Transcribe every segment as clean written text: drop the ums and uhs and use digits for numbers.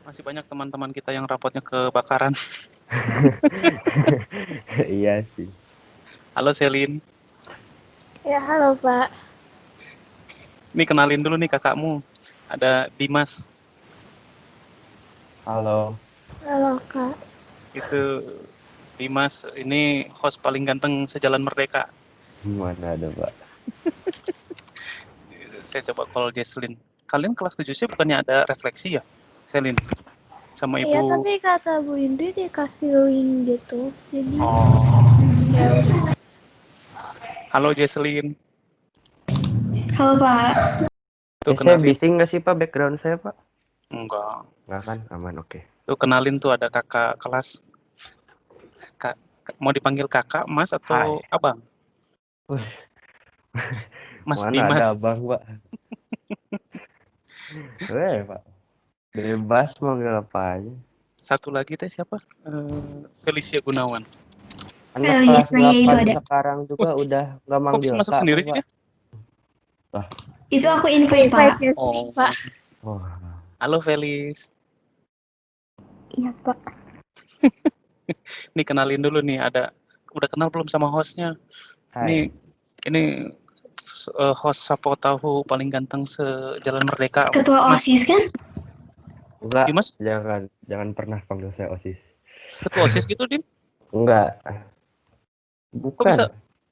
Masih banyak teman-teman kita yang rapotnya kebakaran. Iya sih. Halo Selin, Ya, halo Pak. ini kenalin dulu nih kakakmu. Ada Dimas, Halo. Halo Kak. itu Dimas ini host paling ganteng sejalan Merdeka. Gimana ada, Pak? Saya coba call Jesslyn. Kalian kelas 7 sih bukannya ada refleksi ya, Selin? Sama Iya, Ibu. tapi kata Bu Indri dikasih link gitu. Jadi, Oh, ya udah. halo Jesslyn. Halo Pak. Tuh Saya kenalin. bising nggak sih, Pak, background saya, Pak? Enggak. Nggak kan? Aman, oke. Tuh kenalin tuh ada kakak kelas. Kak, mau dipanggil kakak, Mas Hai. atau Abang? Wih, Mas mana ada Dimas. abang, Pak? Pak. Bebas mau nggak apa aja. Satu lagi teh siapa? Felicia Gunawan. Anak kelas Felisnya itu 8 ada. sekarang juga Wah, udah nggak kok bisa manggil masuk Kak, sendiri kan, sih Pak? dia? Wah. Itu aku invite, Pak. Oh, Pak. Wah. halo Felis. Iya, Pak. Nih kenalin dulu nih, udah kenal belum sama hostnya? Hai. Ini host Sapo Tahu paling ganteng sejalan Merdeka. Ketua Mas OSIS kan? Enggak, Dimas, jangan pernah panggil saya OSIS. ketua OSIS gitu, Dim? Enggak. Kok bisa? Bukan.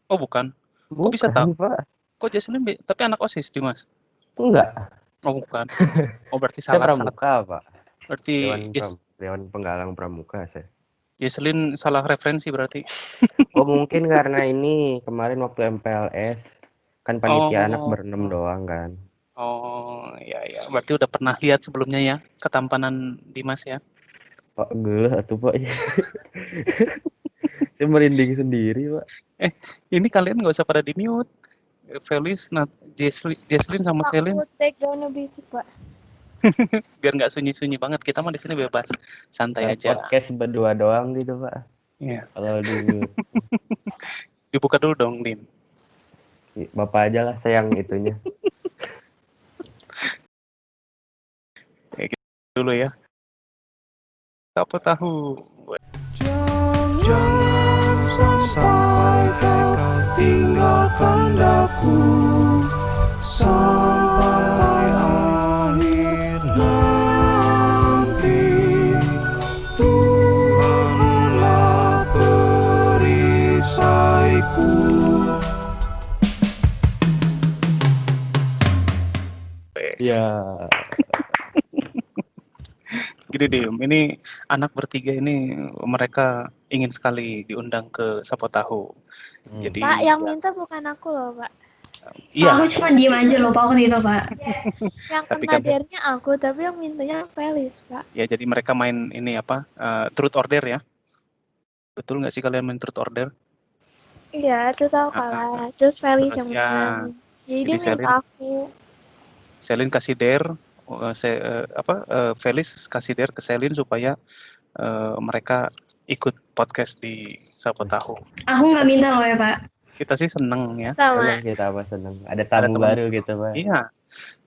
Oh, bukan. Kok bisa tahu? Bukan, Pak. Kok Jesslyn, tapi anak OSIS, Dimas? Enggak. Oh, bukan. Oh, berarti Saya salah. pramuka, Pak. Berarti Dewan Penggalang Pramuka saya. Jesslyn salah referensi berarti. Oh, mungkin karena ini kemarin waktu MPLS kan panitia anak Oh, berenam doang kan. oh, ya, ya. Berarti udah pernah lihat sebelumnya ya ketampanan Dimas ya? Pak geuleuh atuh, Pak. Saya merinding sendiri, Pak. Ini kalian nggak usah pada di mute. Felis, Jesslyn sama Selin, Takut backgroundnya berisik, Pak. biar nggak sunyi-sunyi banget. Kita mah di sini bebas, santai Ntar aja. podcast berdua doang gitu, Pak. Iya. Kalau di mute. Dibuka dulu dong, Dim. Bapak aja lah saya yang itunya. Kayak gitu dulu ya. Apa tahu? Jangan sampai kau tinggalkan daku sampai akhir nanti. Tuhanlah perisaiku. Ya, Gini Dim, ini anak bertiga ini mereka ingin sekali diundang ke Sapo Tahu. Jadi Pak, yang ya, minta bukan aku loh, Pak. iya, Aku cuma diem aja loh, Pak, waktu itu, Pak. Yang tapi kena kan hadirnya aku, tapi yang mintanya Felis, Pak. ya jadi mereka main ini apa? Truth order ya. Betul nggak sih kalian main truth order? Iya, terus aku Ah, ah, ah. kalah. Terus Felis Terus yang ya, menang. Jadi jadi dia minta aku. Selin kasih dare, Felis kasih dare ke Selin supaya mereka ikut podcast di Sapo Tahu. Aku nggak minta loh ya, Pak. Kita sih seneng ya, Sama. senang kita apa senang. Ada ada tamu teman. baru gitu, Pak. Iya.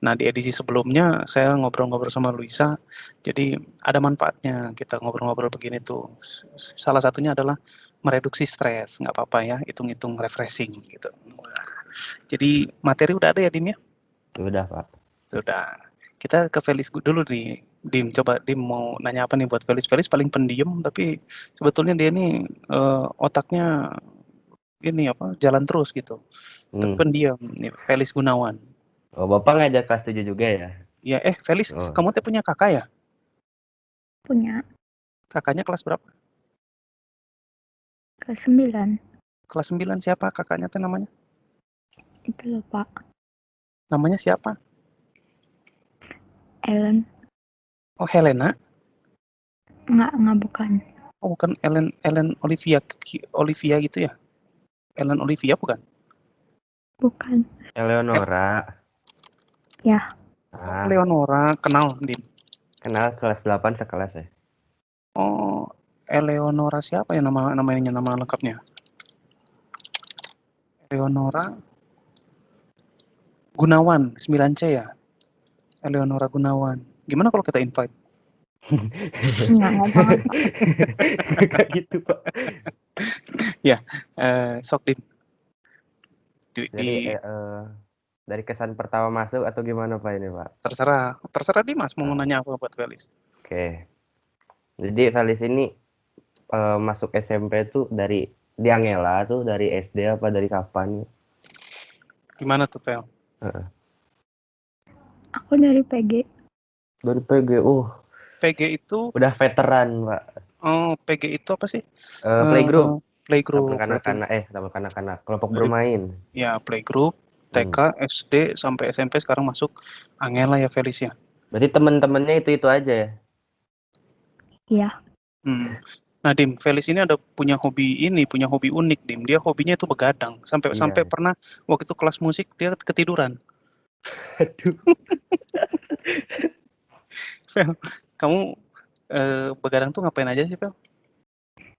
Nah di edisi sebelumnya saya ngobrol-ngobrol sama Luisa, jadi ada manfaatnya kita ngobrol-ngobrol begini tuh. Salah satunya adalah mereduksi stres, nggak apa-apa ya, hitung-hitung refreshing gitu. Jadi materi udah ada ya Dim ya? Udah, Pak. Sudah. Kita ke Felis dulu nih. Dim, coba Dim mau nanya apa nih buat Felis? Felis paling pendiam, tapi sebetulnya dia nih otaknya ini apa jalan terus gitu. Tapi Hmm. pendiam. Nih, Felis Gunawan. Oh, Bapak ngajar kelas 7 juga ya? Ya, Felis, Oh, kamu tuh punya kakak ya? Punya. Kakaknya kelas berapa? Kelas 9. Kelas 9 siapa kakaknya tuh namanya? Itu loh, Pak. Namanya siapa? Ellen. Oh, Helena. Enggak bukan. Oh, bukan Ellen Olivia Olivia gitu ya? Ellen Olivia bukan? Bukan. Eleonora. Ya. Oh, Ah, Eleonora, kenal, Dim. kenal kelas 8 sekelas ya? Oh, Eleonora siapa ya nama lengkapnya? Eleonora Gunawan, 9C ya? Eleonora Gunawan. Gimana kalau kita invite? Enggak banget, Pak. Kayak gitu, Pak. Sok Dim. Jadi, dari kesan pertama masuk atau gimana, Pak, ini, Pak? Terserah Dimas mau nanya apa buat Felis. Oke. Jadi Felis ini, masuk SMP tuh dari di Angela tuh dari SD apa dari kapan? Gimana tuh Fel? Heeh. Aku dari PG. Dari PG. PG itu Udah veteran, Pak. PG itu apa sih? Playgroup. Playgroup Taman berarti. kanak-kanak, taman kanak-kanak, kelompok Dari- bermain. Ya, playgroup, TK, SD sampai SMP sekarang masuk Angela ya Felis ya. Berarti teman-temannya itu aja ya? Iya. Nah Dim, Felis ini punya hobi unik Dim. Dia hobinya itu begadang. Sampai Iya. pernah waktu itu kelas musik dia ketiduran. Aduh. Fel, kamu begadang tuh ngapain aja sih Fel?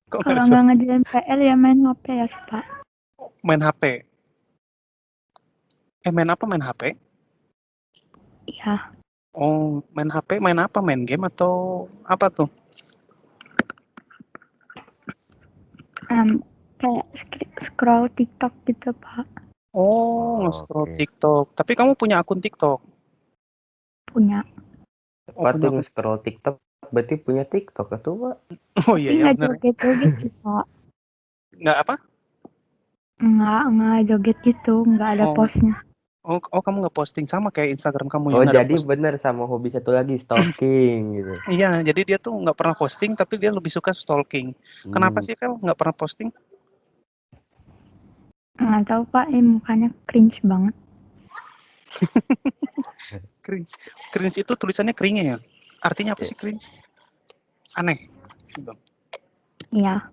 Kok Kalau nggak nggak ngerjain PR ya main HP ya sih, Pak. main HP? Main apa main HP? Iya. Oh, main HP, main apa? Main game atau apa tuh? Kayak scroll TikTok gitu, Pak. Oh, nge-scroll Oke. TikTok. Tapi kamu punya akun TikTok? Punya. Pak punya tuh akun. nge-scroll TikTok, berarti punya TikTok tuh, Pak? Oh Tapi iya ya nggak benar. joget-joget sih, Pak. Nggak apa? Nggak joget gitu, nggak ada Oh. postnya. Oh, kamu nggak posting sama kayak Instagram kamu Oh, yang ada jadi post. bener sama hobi satu lagi, stalking gitu. Iya, jadi dia tuh nggak pernah posting, tapi dia lebih suka stalking. Kenapa sih, Fel, nggak pernah posting? Nggak tahu, Pak. Mukanya cringe banget. Cringe itu tulisannya keringe ya? Artinya apa sih cringe? Aneh. Iya.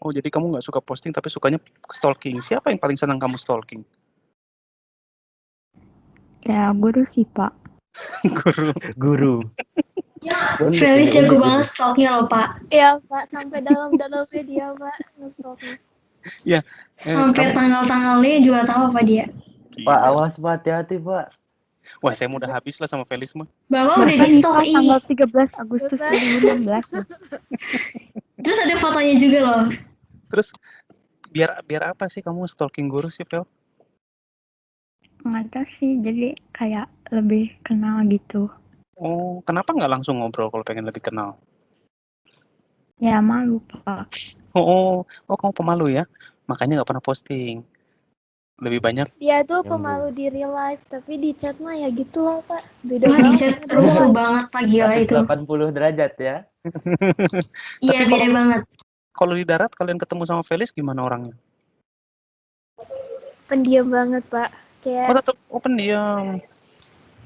Oh, jadi kamu nggak suka posting, tapi sukanya stalking. Siapa yang paling senang kamu stalking? Ya, guru sih, Pak. Guru. Felis jago banget stalknya loh, Pak. Iya, Pak. Sampai dalam-dalamnya dia, Pak. Nge-stalking. Iya. Sampai tanggal-tanggalnya juga tahu apa dia. Pak, awas Pak, hati-hati Pak. Wah, saya udah habis lah sama Felis mah. Bapak udah di stalk tanggal 13 Agustus 2016 loh. Terus ada fotonya juga loh. Terus biar apa sih kamu stalking guru sih, Fel? Nggak tahu sih, jadi kayak lebih kenal gitu. Oh, kenapa nggak langsung ngobrol kalau pengen lebih kenal? Ya malu, Pak. Oh, kamu pemalu ya? Makanya nggak pernah posting. Lebih banyak. Dia tuh Nyambung. pemalu di real life, tapi di chat mah ya gitu lah, Pak. Beda Wah, di chat rusuh banget Pak, gila itu. 180 derajat ya. Iya, Tapi beda banget. Kalau di darat kalian ketemu sama Felis gimana orangnya? Pendiam banget, Pak. Oh, tetap pendiam.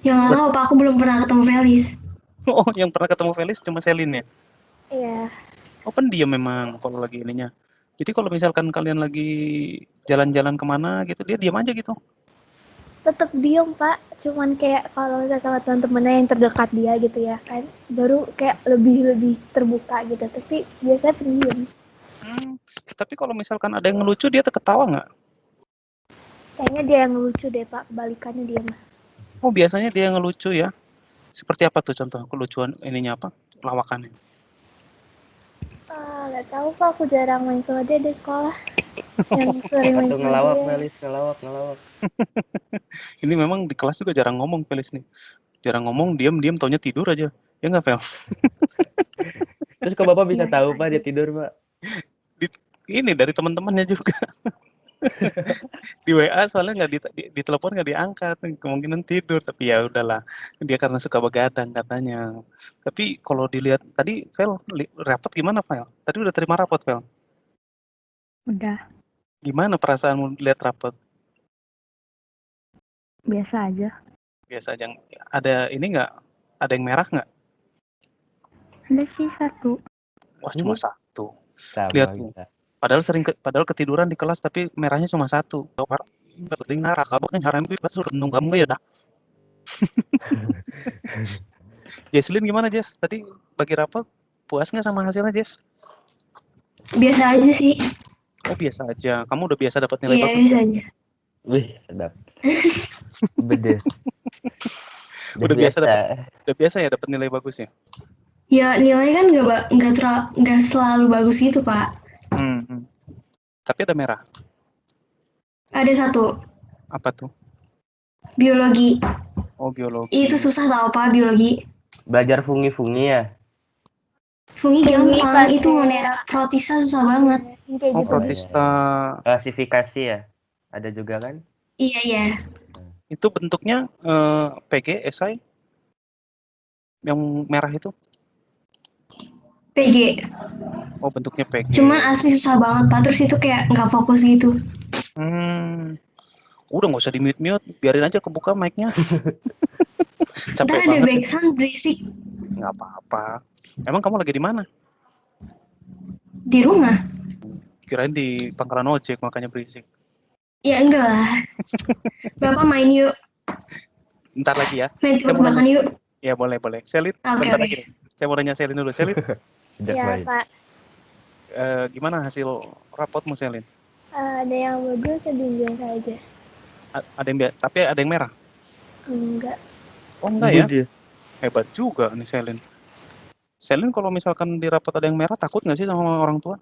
Ya nggak tahu Pak, aku belum pernah ketemu Felis. Oh, yang pernah ketemu Felis cuma Selin ya? Iya. Oh, pendiam memang kalau lagi ininya. Jadi kalau misalkan kalian lagi jalan-jalan kemana gitu, dia diam aja gitu. Tetap diem, Pak. Cuman kayak kalau saya sama teman-temannya yang terdekat dia gitu ya kan, baru kayak lebih terbuka gitu. Tapi biasanya pendiam. Tapi kalau misalkan ada yang ngelucu, dia ketawa nggak? Kayaknya dia yang lucu deh, Pak. Kebalikannya dia mah. Oh, biasanya dia yang ngelucu ya? Seperti apa tuh contoh kelucuan ininya apa? Lawakannya. Nggak tahu, Pak. Aku jarang main sama dia di sekolah. Yang sering main Atau sama ngelawak dia. Felis, ngelawak. Ini memang di kelas juga jarang ngomong Felis nih. Jarang ngomong, diam taunya tidur aja. Ya nggak, Fel? Terus kok Bapak bisa Iya, tahu iya. Pak dia tidur Pak? Ini dari teman-temannya juga. Di WA soalnya nggak di telepon nggak diangkat, kemungkinan tidur, tapi ya udahlah. Dia karena suka begadang katanya. Tapi kalau dilihat tadi Fel rapot gimana, Fel? Tadi udah terima rapot, Fel? Udah. Gimana perasaanmu lihat rapot? Biasa aja. Biasa aja. Ada ini nggak? Ada yang merah nggak? Ada sih satu. Wah, cuma satu. Sama Lihat tuh. kita. Padahal ketiduran di kelas tapi merahnya cuma satu. Penting naraka kan haram itu pas renung kamu ya dah. Jesslyn gimana, Jess? Tadi bagi rapot puas nggak sama hasilnya, Jess? Biasa aja sih. Oh, biasa aja. Kamu udah biasa dapat nilai Iya, bagus. biasa aja. Wih, sedap. Bedes. Udah biasa ya dapat nilai bagus ya? Ya nilai kan nggak selalu bagus gitu Pak. Tapi ada merah. Ada satu Apa tuh? biologi. Oh, biologi. Itu susah tau Pak biologi. Belajar fungi-fungi ya. Fungi Fungi, gampang, Pak, itu kayak- monera protista susah banget. Kayak Oh, gitu. protista. Klasifikasi ya. Ada juga kan? Iya iya. Itu bentuknya PG, SI? Yang merah itu? PG. Oh, bentuknya PG. Cuman asli susah banget Pak. Terus itu kayak nggak fokus gitu. Udah nggak usah di-mute, biarin aja kebuka mic-nya. Ntar Capek ada banget. backsound berisik Nggak apa-apa. Emang kamu lagi di mana? di rumah. Kirain di pangkalan ojek, makanya berisik. Ya enggak lah. Bapak main yuk. Ntar lagi ya. Main Saya mau tebak-tebakan nanya. yuk. Ya boleh. Selin, Oke, bentar oke. lagi. Saya mau nanya Selin dulu. Selin, Sejak Iya, main. Pak. gimana hasil rapotmu, Selin? Ada yang bagus, ada yang biasa aja. Ada yang tapi ada yang merah? Enggak. Oh enggak ya? Dia. Hebat juga nih Selin. Selin kalau misalkan di rapot ada yang merah, takut nggak sih sama orang tua?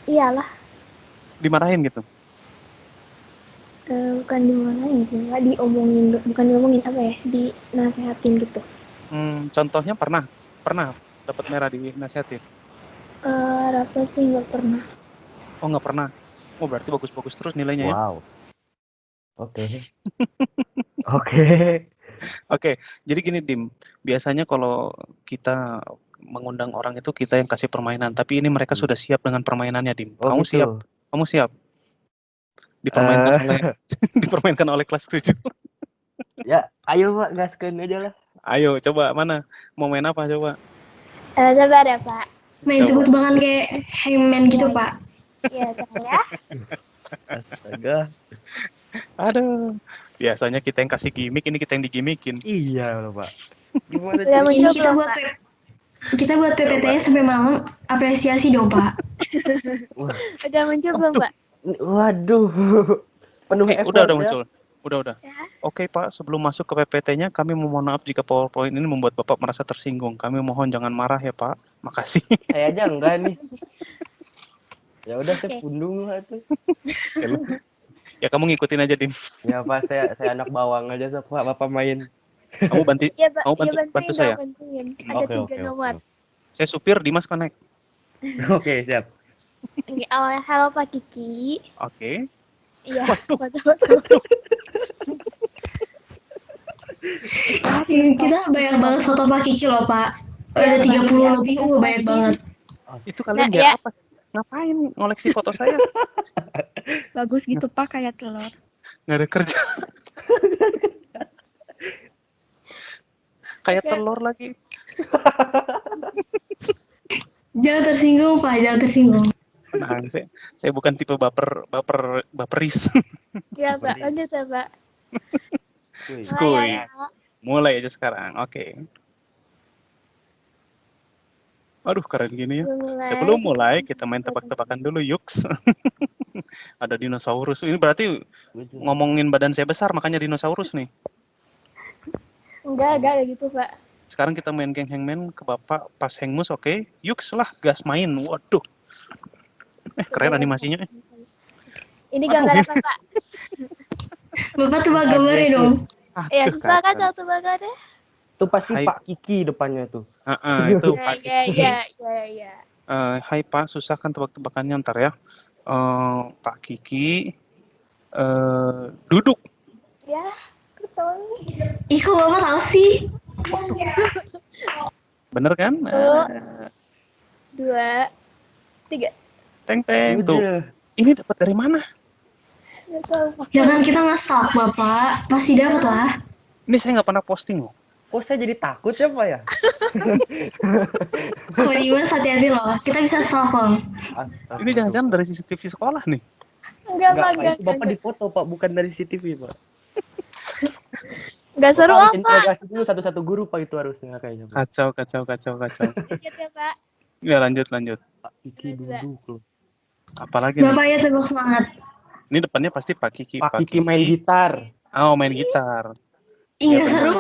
Iyalah, Dimarahin gitu? bukan dimarahin sih, Pak. Diomongin, bukan diomongin apa ya, dinasehatin gitu. Contohnya pernah dapat merah dinasihatin? Rapot sih nggak pernah. Oh nggak pernah. Oh berarti bagus-bagus terus nilainya ya? Wow. Oke. Oke. Oke, jadi gini Dim, biasanya kalau kita mengundang orang itu kita yang kasih permainan, tapi ini mereka sudah siap dengan permainannya Dim. Oh Kamu siap? gitu. Kamu siap? Dipermainkan Eh, oleh dipermainkan oleh kelas 7. Ya, ayo Pak, gaskeun aja lah. Ayo coba mana? Mau main apa coba? Sabar ya, Pak. Main Coba. tebak-tebakan kayak hangman gitu Pak. Iya, saya. Astaga. Aduh, biasanya kita yang kasih gimmick, ini kita yang digimikin. Iya loh Pak. Gimana Udah sih? muncul Ini kita belum, buat Pak? kita buat PPT-nya sampai malam. Apresiasi dong Pak. Wah, Udah muncul belum, Pak? waduh. Penuh Oke, effort udah ya. muncul. Udah. Ya. Oke Pak, sebelum masuk ke PPT-nya, kami mohon maaf jika PowerPoint ini membuat Bapak merasa tersinggung. Kami mohon jangan marah ya Pak. Makasih. Saya aja enggak nih. Ya udah saya Oke. pundung lah tuh. Ya kamu ngikutin aja Dim. Ya Pak, saya anak bawang aja Pak, Bapak main. Kamu bantu, Iya, Pak. kamu Iya, bantu bantuin saya. dong, bantuin. Ada 3 nomor. Saya supir, Dimas connect. Oke, siap. Oke, awalnya halo Pak Kiki. Oke. Iya, Waduh. foto-foto. Kita banyak banget foto Pak Kiki loh Pak. Ada Iya, Pak. 30 lebih, banyak banget. Itu kalian Nah, biar ya. apa? Ngapain ngoleksi foto saya? Bagus gitu Pak, kayak telur. Nggak ada kerja. Kayak Oke. telur lagi. Jangan tersinggung Pak, jangan tersinggung. Nah, saya bukan tipe baperis. Iya, Pak. Lanjut ya, Pak. Kuy. Skuy. Mulai ya, Pak. Mulai aja sekarang. Oke. Aduh, keren gini ya. Mulai. Sebelum mulai, kita main tebak-tebakan dulu, yuks. Ada dinosaurus. Ini berarti ngomongin badan saya besar, makanya dinosaurus nih. Enggak gitu, Pak. Sekarang kita main geng hangman ke Bapak pas hangmus, oke? Yuks lah, gas main. Waduh. Keren animasinya. Ini gambar apa, Pak? Bapak tebak gambarnya dong. Ya, Aduh, susah kan kacau. kalau tebakannya? Itu pasti Hai. Pak Kiki depannya tuh. Itu Pak. Ya. Hai Pak, susah kan tebak-tebakannya ntar ya. Pak Kiki duduk. Ya, ketemu. Ih kok Bapak tahu sih? Bener kan? 2, 3. Teng tuh. Udah. Ini dapat dari mana? Nggak tahu, Pak. Ya kan kita nge-stalk Bapak, pasti dapat lah. Ini saya nggak pernah posting loh. Kok saya jadi takut ya Pak ya? Kalau Dimas hati-hati loh, kita bisa stalk loh. Ini jangan-jangan dari CCTV sekolah nih. Enggak, Pak. Enggak, itu Bapak dipoto Pak, bukan dari CCTV Pak. Enggak seru Bapak harus apa? interogasi dulu satu-satu guru Pak, itu harusnya kayaknya Pak. Kacau. Lanjut ya, Pak. Ya lanjut. Pak Kiki duduk loh. Apalagi nih? Bapak ya tebak semangat. Ini depannya pasti Pak Kiki. Pak Kiki main gitar. Oh, main gitar. Ih nggak Iya, seru.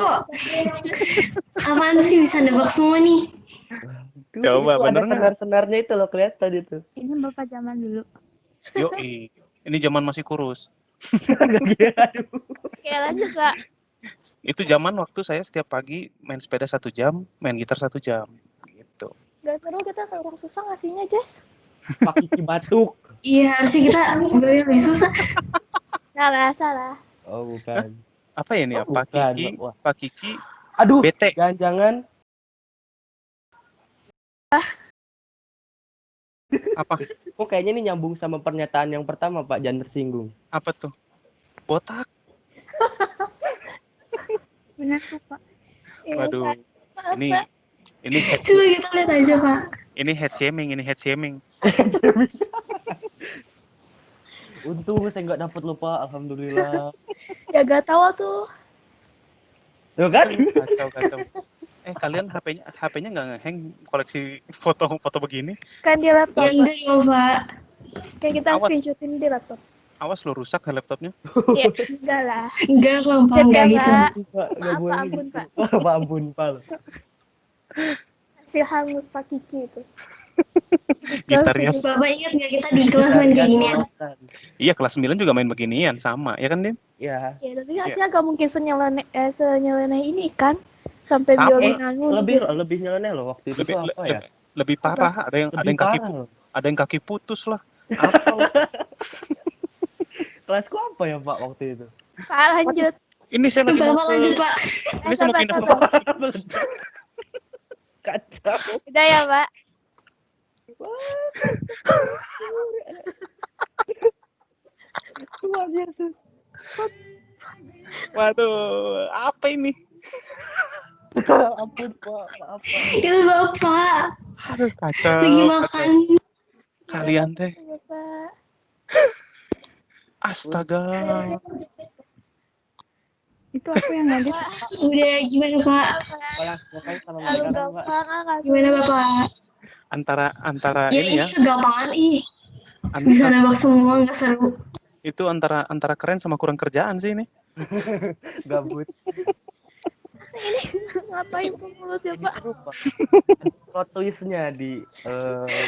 Apaan sih bisa nebak semua nih? Coba, itu ada bener nggak? senar-senarnya itu loh kelihatan itu. Ini bapak zaman dulu. Yoi, ini zaman masih kurus. Aduh. Oke, lanjut, Pak. Itu zaman waktu saya setiap pagi main sepeda 1 jam, main gitar 1 jam, gitu. Gak seru kita ke orang susah ngasihnya, Jess. Pak Kiki batuk. Iya harusnya kita lebih susah. Salah. Oh bukan. Apa ya ini ya? Oh, bukan. Wah. Pak Kiki Aduh, bete. jangan-jangan Apa? kok kayaknya ini nyambung sama pernyataan yang pertama Pak, jangan tersinggung. Apa tuh? Botak. Benar tuh Pak. Iya, Waduh. Pak. Maaf, Ini Pak. Coba kita lihat aja Pak. ini head shaming. Untung saya nggak dapet lo Pak, alhamdulillah. Ya gak tahu tuh. Tuh kan? Kacau. Kalian HP-nya nggak ngehang koleksi foto begini? Kan di laptop. Yang enggak ya Pak. Kayak kita Awas. screenshotin di laptop. Awas lo rusak laptopnya. Iya, enggak lah. Enggak Pak, Chat enggak ya, gitu. Pak. Pak, nggak Maaf, boleh Pak, ampun, gitu. Pak. Pak, ampun Pak. Si hangus Pak Kiki itu. Gitarias. Bapak ingat nggak kita di kelas main kayak ginian? Iya, kelas 9 juga main beginian sama, ya kan, Dim? Ya, Ya, tapi hasilnya gak mungkin senyeleneh ini kan. Sampai Sama. violinan lu. lebih nyeleneh loh waktu itu Lebih tuh apa ya? lebih parah, ada yang Lebih kaki parah loh. ada yang kaki putus lah. Apa lah. Kelasku apa ya Pak waktu itu? Pak, lanjut. Ini saya lagi mau Bapak lanjut ke Pak. ini saya mau pindah sabar. Kacau. Udah ya, Pak. Luar biasa. Waduh, apa ini? Ampun Pak, maaf Pak. Itu Bapak Aduh, kacau. lagi kacau. makan. Kalian teh. Ya, Pak. Astaga. Itu aku yang ngedit. Udah gimana Pak? Pak, pokoknya kalau Aduh, sekarang Pak. gampang ah, Gimana Bapak? Antara Ya ini ini ya, kegampangan ih. Bisa antara, nebak semua nggak seru. itu antara keren sama kurang kerjaan sih ini. Gabut. Ngapain mulut ya, Ini Pak? seru Pak. Plot twist-nya di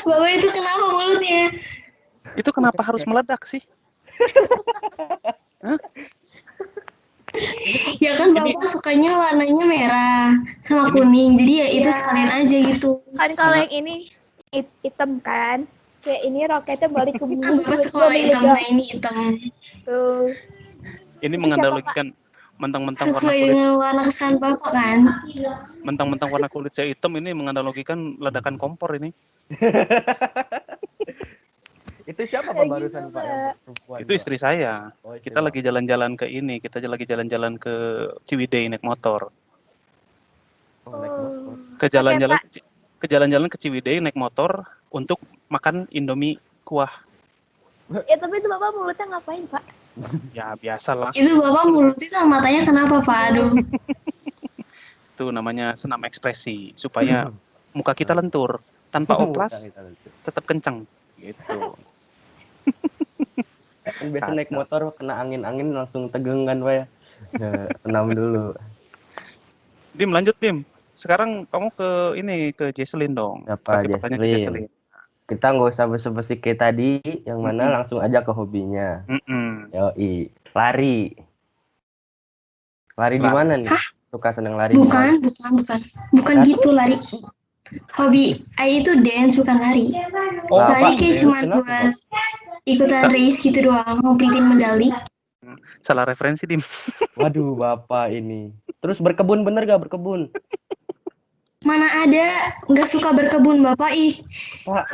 Bapak itu kenapa mulutnya? Itu kenapa harus meledak sih? Ya kan Ini- Bapak sukanya warnanya merah sama kuning. Jadi ya itu Iya. sekalian aja gitu. Kan kalau yang ini hitam kan. Kayak ini roketnya balik ke bumi. Kan Bapak suka warna hitam, nah ini hitam. Tuh. Ini menganalogikan mentang-mentang warna Sesuai kulit dengan warna kesukaan Bapak kan? mentang-mentang warna kulit saya hitam, ini menganalogikan ledakan kompor ini. itu siapa Pak Kayak barusan gitu, Pak yang Pak. perempuan? Itu istri saya. Oh, istri Kita Pak. lagi jalan-jalan ke ini, kita lagi jalan-jalan ke Ciwidey naik motor. Oh, naik motor. Ke jalan-jalan ke jalan-jalan ke Ciwidey naik motor untuk makan Indomie kuah. Ya tapi itu Bapak mulutnya ngapain, Pak? Ya biasalah, Itu Bapak mulutnya sama matanya kenapa Pak? Aduh. itu namanya senam ekspresi supaya muka kita lentur tanpa oplas, tetap kencang gitu. Kan biasa naik motor kena angin-angin langsung tegang kan Pak ya. Ya, senam dulu. Dim, lanjut Dim. Sekarang kamu ke Jesselyn dong. Siapa Kasih pertanyaan ke Jesselyn? Jesselyn. Kita nggak usah basa-basi kayak tadi, yang mana langsung aja ke hobinya. Mm-mm. Yoi, lari. Lari di Lari. mana nih? Suka seneng lari di Bukan, mana? bukan gitu lari. Hobi itu dance bukan lari. Oh, Lari Pak, kayak dance cuma kenapa, buat ikutan race gitu doang, ngumpetin medali. Salah referensi Dim. Waduh, Bapak ini. Terus berkebun bener gak berkebun? Mana ada nggak suka berkebun Bapak ih. Pak,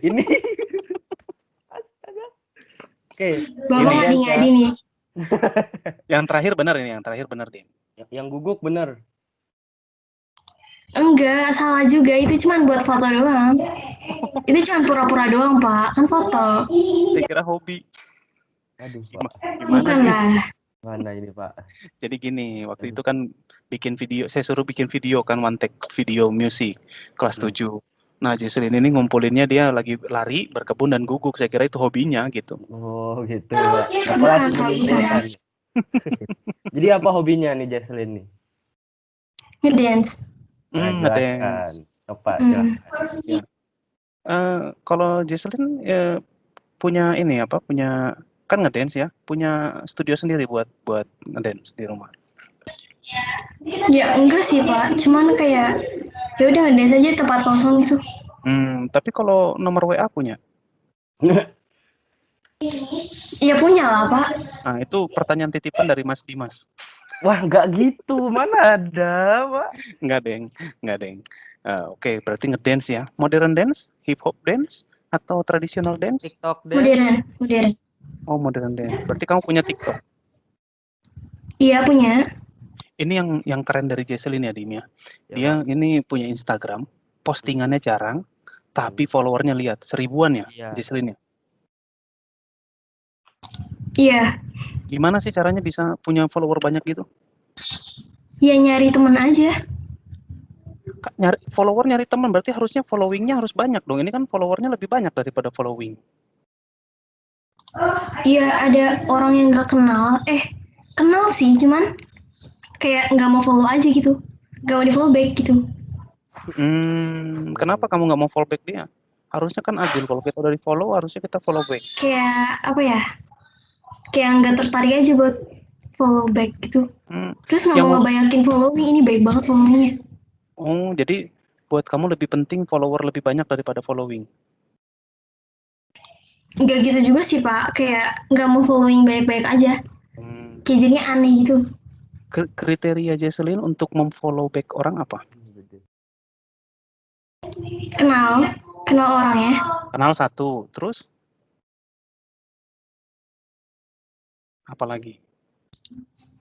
ini. Astaga. Oke, Bapak ini ngadi-ngadi dance nih. Yang terakhir benar ini, yang terakhir benar Dim. ya. Yang guguk bener. Enggak, salah juga. Itu cuma buat foto doang. Itu cuma pura-pura doang, Pak. Kan foto. Saya kira hobi. Aduh, Pak. Gimana Bukan Dim? lah. Mana ini, Pak? Jadi gini, waktu itu kan bikin video, saya suruh bikin video kan, one take video music kelas 7. Nah, Jesselyn ini ngumpulinnya dia lagi lari, berkebun dan guguk. Saya kira itu hobinya gitu. Oh, gitu, Pak. Aku Bukan, langsung Pak, menyimpulkan. Jadi apa hobinya nih Jesselyn nih? Ngedance. Nah, Ngedance. jelaskan. Coba Hmm. jelaskan. Kalau Jesselyn punya ini apa? Kan ngedance ya, punya studio sendiri buat ngedance di rumah. Ya enggak sih Pak, cuman kayak ya udah ngedance aja tempat kosong gitu. Tapi kalau nomor WA punya? Ya punya lah Pak. Nah, itu pertanyaan titipan dari Mas Dimas. Wah, nggak gitu. Mana ada, Pak? Nggak, Deng. Oke, berarti ngedance ya. Modern dance, hip hop dance, atau traditional dance? TikTok deh. Modern. Oh, modern dance. Berarti kamu punya TikTok. Iya punya. Ini yang keren dari Jesselyn ya, Dim ya. Ya, Dia Pak. ini punya Instagram, postingannya jarang, tapi followernya lihat 1000-an ya, Iya. Jesselyn ya. Iya. Gimana sih caranya bisa punya follower banyak gitu? Ya nyari temen aja. Nyari teman berarti harusnya followingnya harus banyak dong. Ini kan followernya lebih banyak daripada following. Iya ada orang yang nggak kenal. Kenal sih, cuman kayak nggak mau follow aja gitu. Nggak mau di follow back gitu. Kenapa kamu nggak mau follow back dia? Harusnya kan adil, kalau kita udah di follow harusnya kita follow back. Kayak apa ya? Kayak nggak tertarik aja buat follow back gitu. Terus nggak Yang mau ngebanyakin following, ini baik banget followingnya. Oh, jadi buat kamu lebih penting follower lebih banyak daripada following. Nggak gitu juga sih Pak, kayak nggak mau following baik-baik aja. Kayak jadinya aneh gitu. Kriteria Jesselyn untuk memfollow back orang apa? Kenal orangnya. Kenal satu, terus? Apalagi?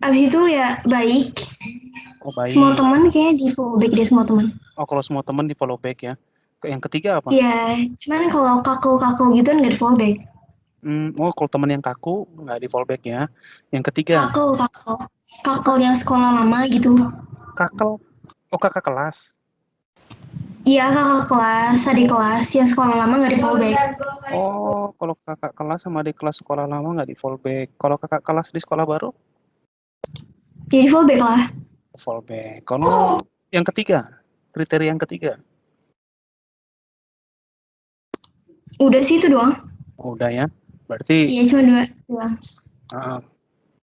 Abis itu ya baik. Oh, baik. Semua teman kayaknya di follow back dia semua teman. Oh, kalau semua teman di follow back ya. Yang ketiga apa? Iya, cuman kalau kaku gitu kan nggak di follow back. Kalau teman yang kaku nggak di follow back ya. Yang ketiga? Kakel yang sekolah lama gitu. Kakel? Oh, kakak kelas. Iya, kakak kelas, adik kelas yang sekolah lama nggak di follow back. Oh, kalau kakak kelas sama adik kelas sekolah lama nggak di follow back. Kalau kakak kelas di sekolah baru? Ya di follow back lah. Follow back. Kalau yang ketiga, kriteria yang ketiga? Udah sih itu doang. Oh, udah ya. Berarti Iya cuma dua doang.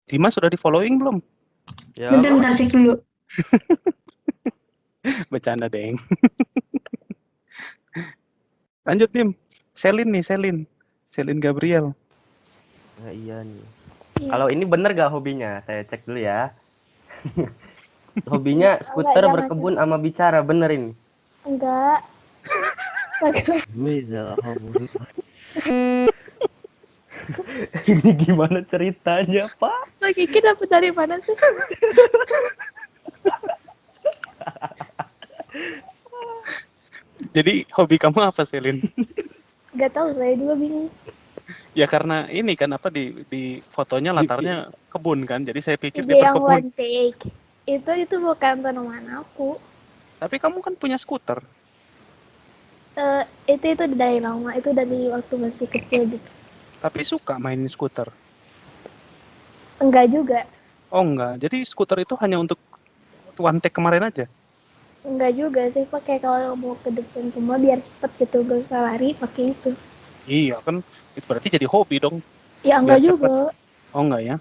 Dimas sudah di following belum? Ya, Bentar cek dulu. Bercanda, Deng. Lanjut, Dim. Selin Gabriel. Nah, iya nih. Iya. Kalau ini bener gak hobinya? Saya cek dulu ya. Hobinya skuter, jangan, berkebun, sama bicara. Bener ini? Enggak. Ini gimana ceritanya, Pak? Mbak Kiki dapet dari mana sih? Jadi hobi kamu apa, Selin? Gak tahu, saya juga bingung. Ya karena ini kan apa di fotonya latarnya kebun kan. Jadi saya pikir Ide dia yang berkebun. one take. Itu bukan tanaman aku. Tapi kamu kan punya skuter. Itu dari lama, itu dari waktu masih kecil gitu. Tapi suka main skuter. Enggak juga. Oh enggak. Jadi skuter itu hanya untuk one take kemarin aja. Enggak juga sih, pakai kalau mau ke depan rumah biar cepet gitu, gak usah lari pakai itu. Iya kan, itu berarti jadi hobi dong. Ya enggak Biar juga. Oh enggak ya.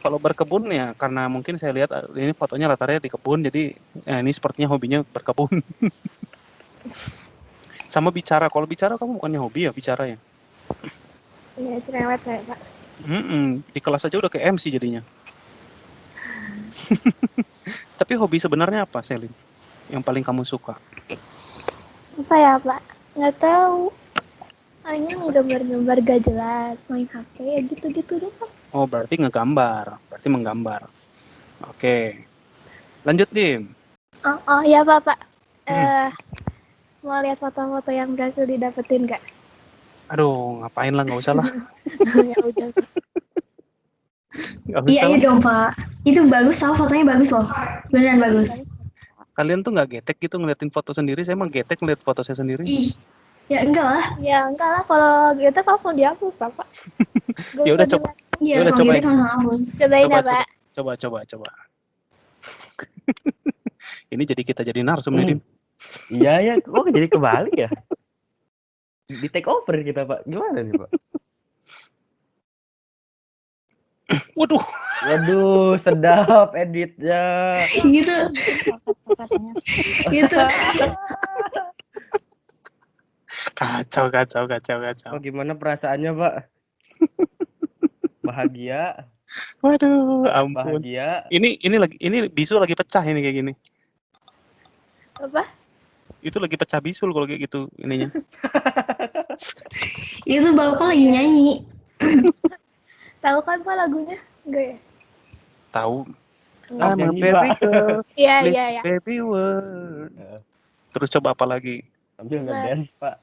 Kalau berkebun ya karena mungkin saya lihat ini fotonya latarnya di kebun, jadi ini sepertinya hobinya berkebun. Sama bicara. Kalau bicara kamu bukannya hobi ya bicara ya? Iya, cerewet saya, Pak. Di kelas aja udah kayak MC jadinya. Tapi hobi sebenarnya apa, Selin? Yang paling kamu suka? Apa ya, Pak? Nggak tahu. Palingan gambar-gambar gak jelas, main HP, ya gitu-gitu doang. Oh, berarti ngegambar. Berarti menggambar. Oke. Lanjut, Dim. Oh iya, Pak. Mau lihat foto-foto yang berhasil didapetin nggak? Aduh, ngapain lah, nggak usah lah. Ya udah. Nggak usah Iya lah. dong Pak. Itu bagus tau, fotonya bagus loh. Beneran bagus. Kalian tuh nggak getek gitu ngeliatin foto sendiri. Saya mah getek ngeliat foto saya sendiri. Ih, ya enggak lah. Ya enggak lah, kalau gitu langsung dihapus lah, Pak. Ya udah coba. Iya, Yaudah, kalau cobain. gitu langsung hapus. Cobain ya, Pak. Coba. Ini kita jadi narsum nih, Dim. Iya ya, kok jadi kebalik ya? Di take over kita Pak, gimana nih Pak? Waduh, Waduh, sedap editnya. Gitu, Katanya gitu. kacau. Oh, gimana perasaannya Pak? Bahagia, Waduh, sangat ampun. bahagia. Ini bisul lagi pecah ini kayak gini. Apa? Itu lagi pecah bisul kalau kayak gitu ininya. Itu Bapak lagi nyanyi. Tahu kan Pak lagunya? Enggak ya? Tahu. Enggak. I'm a Nyanyi, baby Pak. girl, Iya, little iya, iya. baby world. Ya, Terus coba apa lagi? sambil ngedance Pak.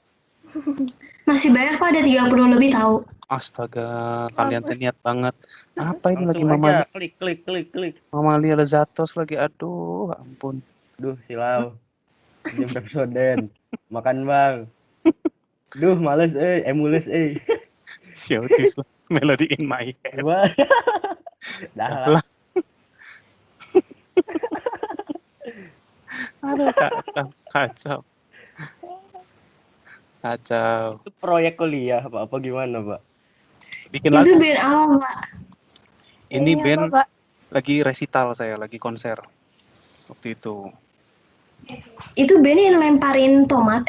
Masih banyak Pak, ada 30 lebih tahu. Astaga, kalian teh niat banget. Apa ini lagi Langsung aja klik. Mamalia Lezatos lagi. Aduh, ampun. Duh, silau. Jam Pepsodent. Makan Bang. Duh, males mules Shoutis lah. Melody in my head. Wah. Dah lah. Lah. Aduh, kacau. Itu proyek kuliah Pak, apa gimana Pak? Bikin Itu lagu. band apa Pak? Ini Apa, band Pak? lagi resital saya, lagi konser. Waktu itu. Itu band yang lemparin tomat,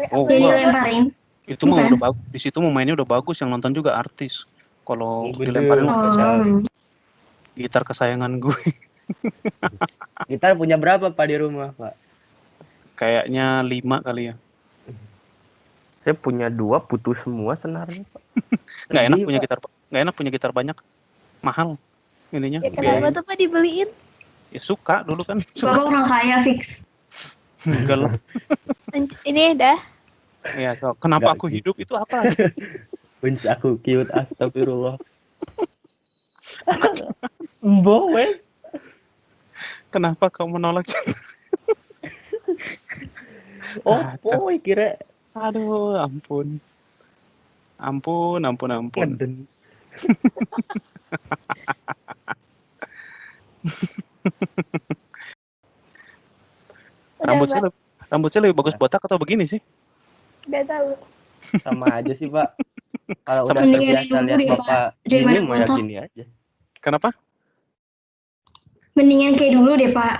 Oh, yang wah. dilemparin. Itu mah Bukan? udah bagus. Di situ mau mainnya udah bagus, yang nonton juga artis. Kalau Oh, gede. dilemparin mah biasa. Oh, Gitar kesayangan gue. Gitar punya berapa Pak di rumah Pak? Kayaknya 5 kali ya. Saya punya 2, putus semua senarnya Pak. Nggak enak Sedih, punya Pak. gitar. Nggak enak punya gitar banyak. Mahal ininya. Ya kenapa tuh Pak dibeliin? Ya suka dulu kan. Bapak orang kaya fix. Enggak lah. Ini dah. Ya, so, kenapa Nggak aku gitu. hidup itu apa? Benci aku cute, astagfirullah. Mbok wes. Kenapa kau menolak cinta? Oh, Kacau. boy kira Aduh, ampun. Ampun. ngeden. Udah, Rambutnya lebih bagus botak atau begini sih? Udah tahu. Sama aja sih Pak. Kalau Sama udah mendingan terbiasa dulu lihat deh, Bapak Pak, gini daripada mau ya botak. gini aja. Kenapa? Mendingan kayak dulu deh Pak.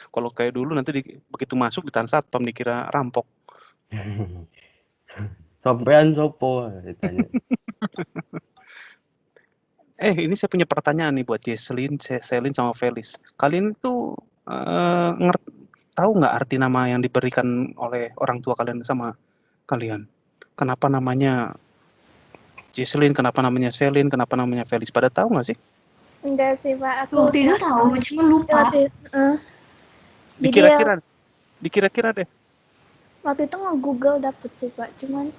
Kalau kayak dulu nanti begitu masuk ditahan satpam dikira rampok. Sampean sopo ditanya. Ini saya punya pertanyaan nih buat Jesselyn, Selin sama Felis. Kalian tuh tahu nggak arti nama yang diberikan oleh orang tua kalian sama kalian? Kenapa namanya Jesselyn, kenapa namanya Selin, kenapa namanya Felis? Pada tahu nggak sih? Enggak sih Pak, aku Waktu itu tahu, cuma lupa. Jadi Dikira-kira deh. waktu itu nge-google dapet sih Pak, cuman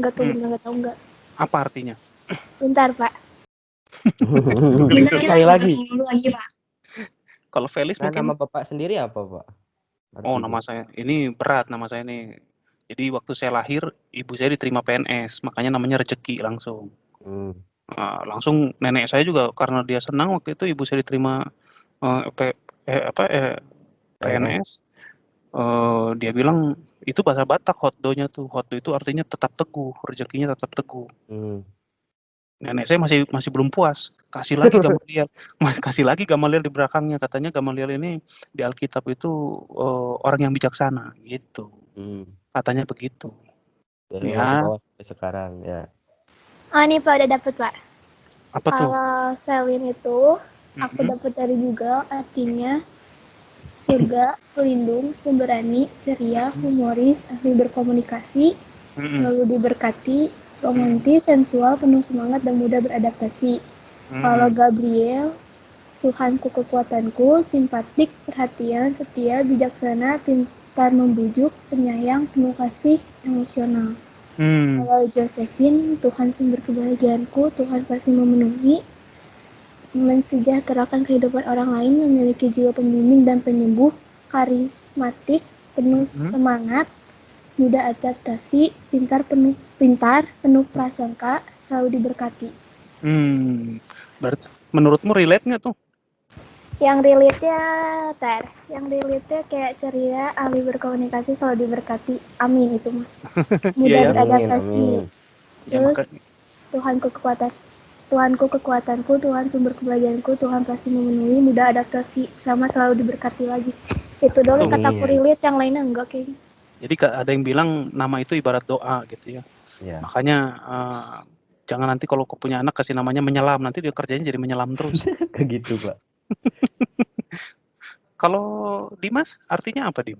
nggak tahu bener, nggak tahu nggak. Apa artinya? Bentar Pak. Bentar, kita Sekali lagi. googling dulu lagi Pak. Kalau Felis Nah, mungkin. nama Bapak sendiri apa Pak? Oh, nama saya. Ini berat nama saya nih. Jadi waktu saya lahir, ibu saya diterima PNS, makanya namanya Rezeki langsung. Langsung nenek saya juga karena dia senang waktu itu ibu saya diterima PNS. Dia bilang itu bahasa Batak hotdo-nya tuh. Hotdo itu artinya tetap teguh, rezekinya tetap teguh. Nenek saya masih belum puas, kasih lagi Gamaliel di belakangnya, katanya Gamaliel ini di Alkitab itu orang yang bijaksana gitu. Katanya begitu. Dari Ya. bawah sampai sekarang ya. Oh ini Pak udah dapet Pak. Apa tuh? Kalau Selin itu aku dapat dari Google, artinya surga, pelindung, pemberani, ceria, humoris, ahli berkomunikasi, selalu diberkati, romantis, sensual, penuh semangat dan mudah beradaptasi. Kalau Gabriel, Tuhanku kekuatanku, simpatik, perhatian, setia, bijaksana, pintar membujuk, penyayang, penuh kasih, emosional. Kalau Josephine, Tuhan sumber kebahagiaanku, Tuhan pasti memenuhi, mensejahterakan kehidupan orang lain, memiliki jiwa pembimbing dan penyembuh, karismatik, penuh semangat, mudah adaptasi, pintar, penuh prasangka, selalu diberkati. Berarti menurutmu relate nggak tuh? Yang relate-nya kayak ceria, ahli berkomunikasi, selalu diberkati. Amin itu mah. Iya, Mudah ya. beradaptasi. Amin. Ya, Terus maka Tuhanku kekuatanku, Tuhan sumber kebahagiaanku, Tuhan pasti memenuhi, mudah adaptasi, sama selalu diberkati lagi. Itu doang Betul. kataku relate, yang lainnya enggak kayaknya. Jadi ada yang bilang nama itu ibarat doa gitu ya. Ya. Makanya jangan nanti kalau kau punya anak kasih namanya menyelam, nanti dia kerjanya jadi menyelam terus. Kayak gitu, Pak. Kalau Dimas artinya apa, Dim?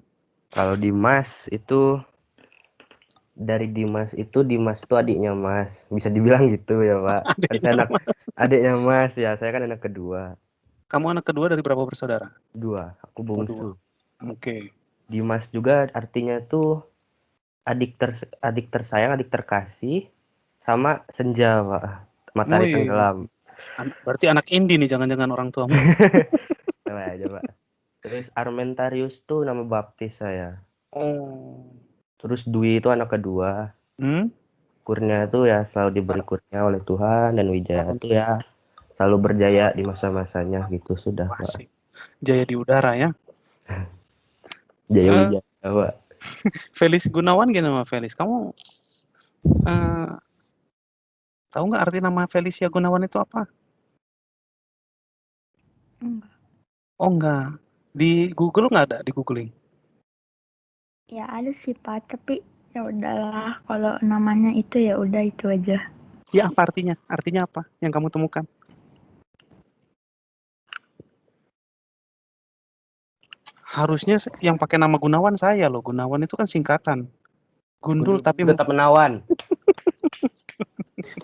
Kalau Dimas itu dari Dimas itu adiknya Mas. Bisa dibilang gitu ya, Pak. Kan saya Adiknya Mas. adiknya Mas ya, saya kan anak kedua. Kamu anak kedua dari berapa bersaudara? 2, aku bungsu. Oke. Dimas juga artinya tuh adik tersayang, adik terkasih, sama senja, Pak. Matahari Wih, tenggelam. berarti anak indie nih, jangan-jangan orang tuamu. Salah aja, Pak. Terus Armentarius tuh nama baptis saya. Oh. Terus Dwi itu anak kedua. Kurnia itu ya selalu diberi kurnia oleh Tuhan, dan Wijaya itu ya selalu berjaya di masa-masanya gitu sudah, Pak. Asik. Jaya di udara ya. Jaya Wijaya, Pak. Felis Gunawan gimana, Felis? Kamu tahu nggak arti nama Felicia Gunawan itu apa? Enggak. Oh enggak. Di Google nggak ada, di googling. Ya ada sih Pak, tapi ya udahlah. Kalau namanya itu ya udah itu aja. Ya apa artinya? Artinya apa yang kamu temukan? Harusnya yang pakai nama Gunawan saya loh. Gunawan itu kan singkatan. Gundul tapi tetap menawan.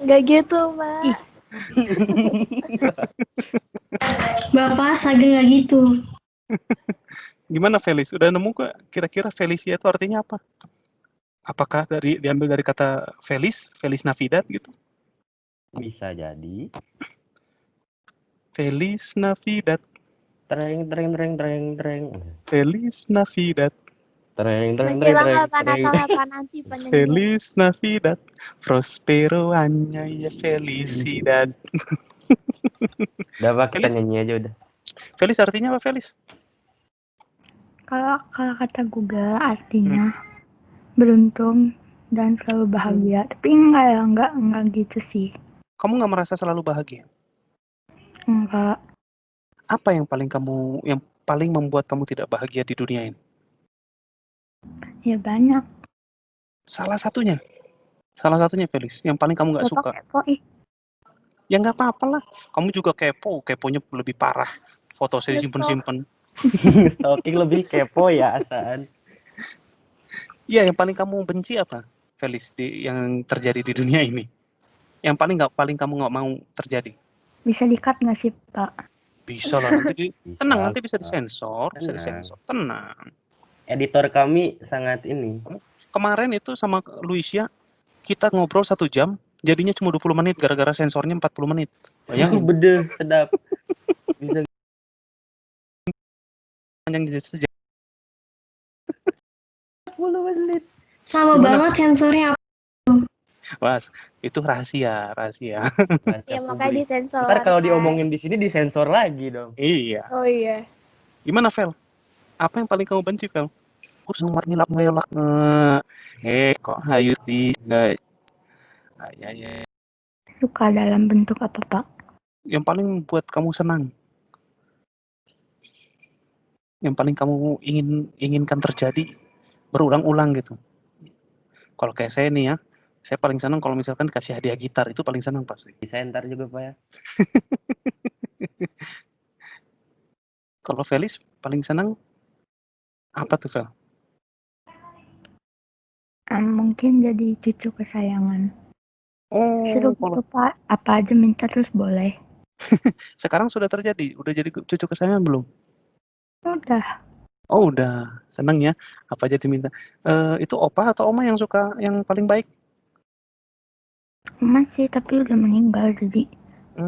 Enggak gitu, Pak. Bapak saga nggak gitu. Gimana Felis? Udah nemu gak kira-kira Felicia itu artinya apa? Apakah diambil dari kata Felis Navidad gitu? Bisa jadi. Feliz Navidad. Treng. Feliz Navidad. Masih lama Pak Natal apa nanti panjang. Feliz Navidad. Prospero año y felicidad. Udah, Pak, kita Felis. nyanyi aja udah. Felis artinya apa, Felis? Kalau kata Google artinya beruntung dan selalu bahagia. Tapi enggak gitu sih. Kamu nggak merasa selalu bahagia? Enggak. Apa yang paling membuat kamu tidak bahagia di dunia ini? Ya banyak. Salah satunya Felis, yang paling kamu nggak suka. Kepo, Ya nggak apa-apa lah. Kamu juga keponya lebih parah. Foto saya disimpan-simpan. Stalking lebih kepo ya, asaan. Iya, yang paling kamu benci apa, Felis, yang terjadi di dunia ini? Yang paling kamu nggak mau terjadi? Bisa di-cut nggak sih, Pak? Bisa lah, nanti tenang, nanti bisa Pak. disensor, Tenang. tenang. Editor kami sangat ini. Kemarin itu sama Luisia, kita ngobrol 1 jam, jadinya cuma 20 menit gara-gara sensornya 40 menit. Bayangin. Bede, sedap. Bisa Panjang jadi sejam. 10 menit. Sama Gimana? banget sensornya. Was, itu rahasia. Ya makanya disensor. Ntar kalau diomongin di sini disensor lagi dong. Iya. Oh iya. Gimana, Vel? Apa yang paling kamu benci, Vel? Semua ngelak. Kok hayu guys. Ya. Suka dalam bentuk apa, Pak? Yang paling buat kamu senang. Yang paling kamu inginkan terjadi berulang-ulang gitu. Kalau kayak saya nih ya, saya paling senang kalau misalkan kasih hadiah gitar, itu paling senang pasti. Bisa ntar juga, Pak ya. Kalau Felis paling senang apa tuh, Vel? Mungkin jadi cucu kesayangan. Oh, Seru gitu, Pak. Apa aja minta terus boleh. sekarang sudah terjadi? Udah jadi cucu kesayangan belum? Udah. Oh udah, seneng ya. Apa aja diminta. Itu opa atau oma yang suka yang paling baik? Masih, tapi udah meninggal. Jadi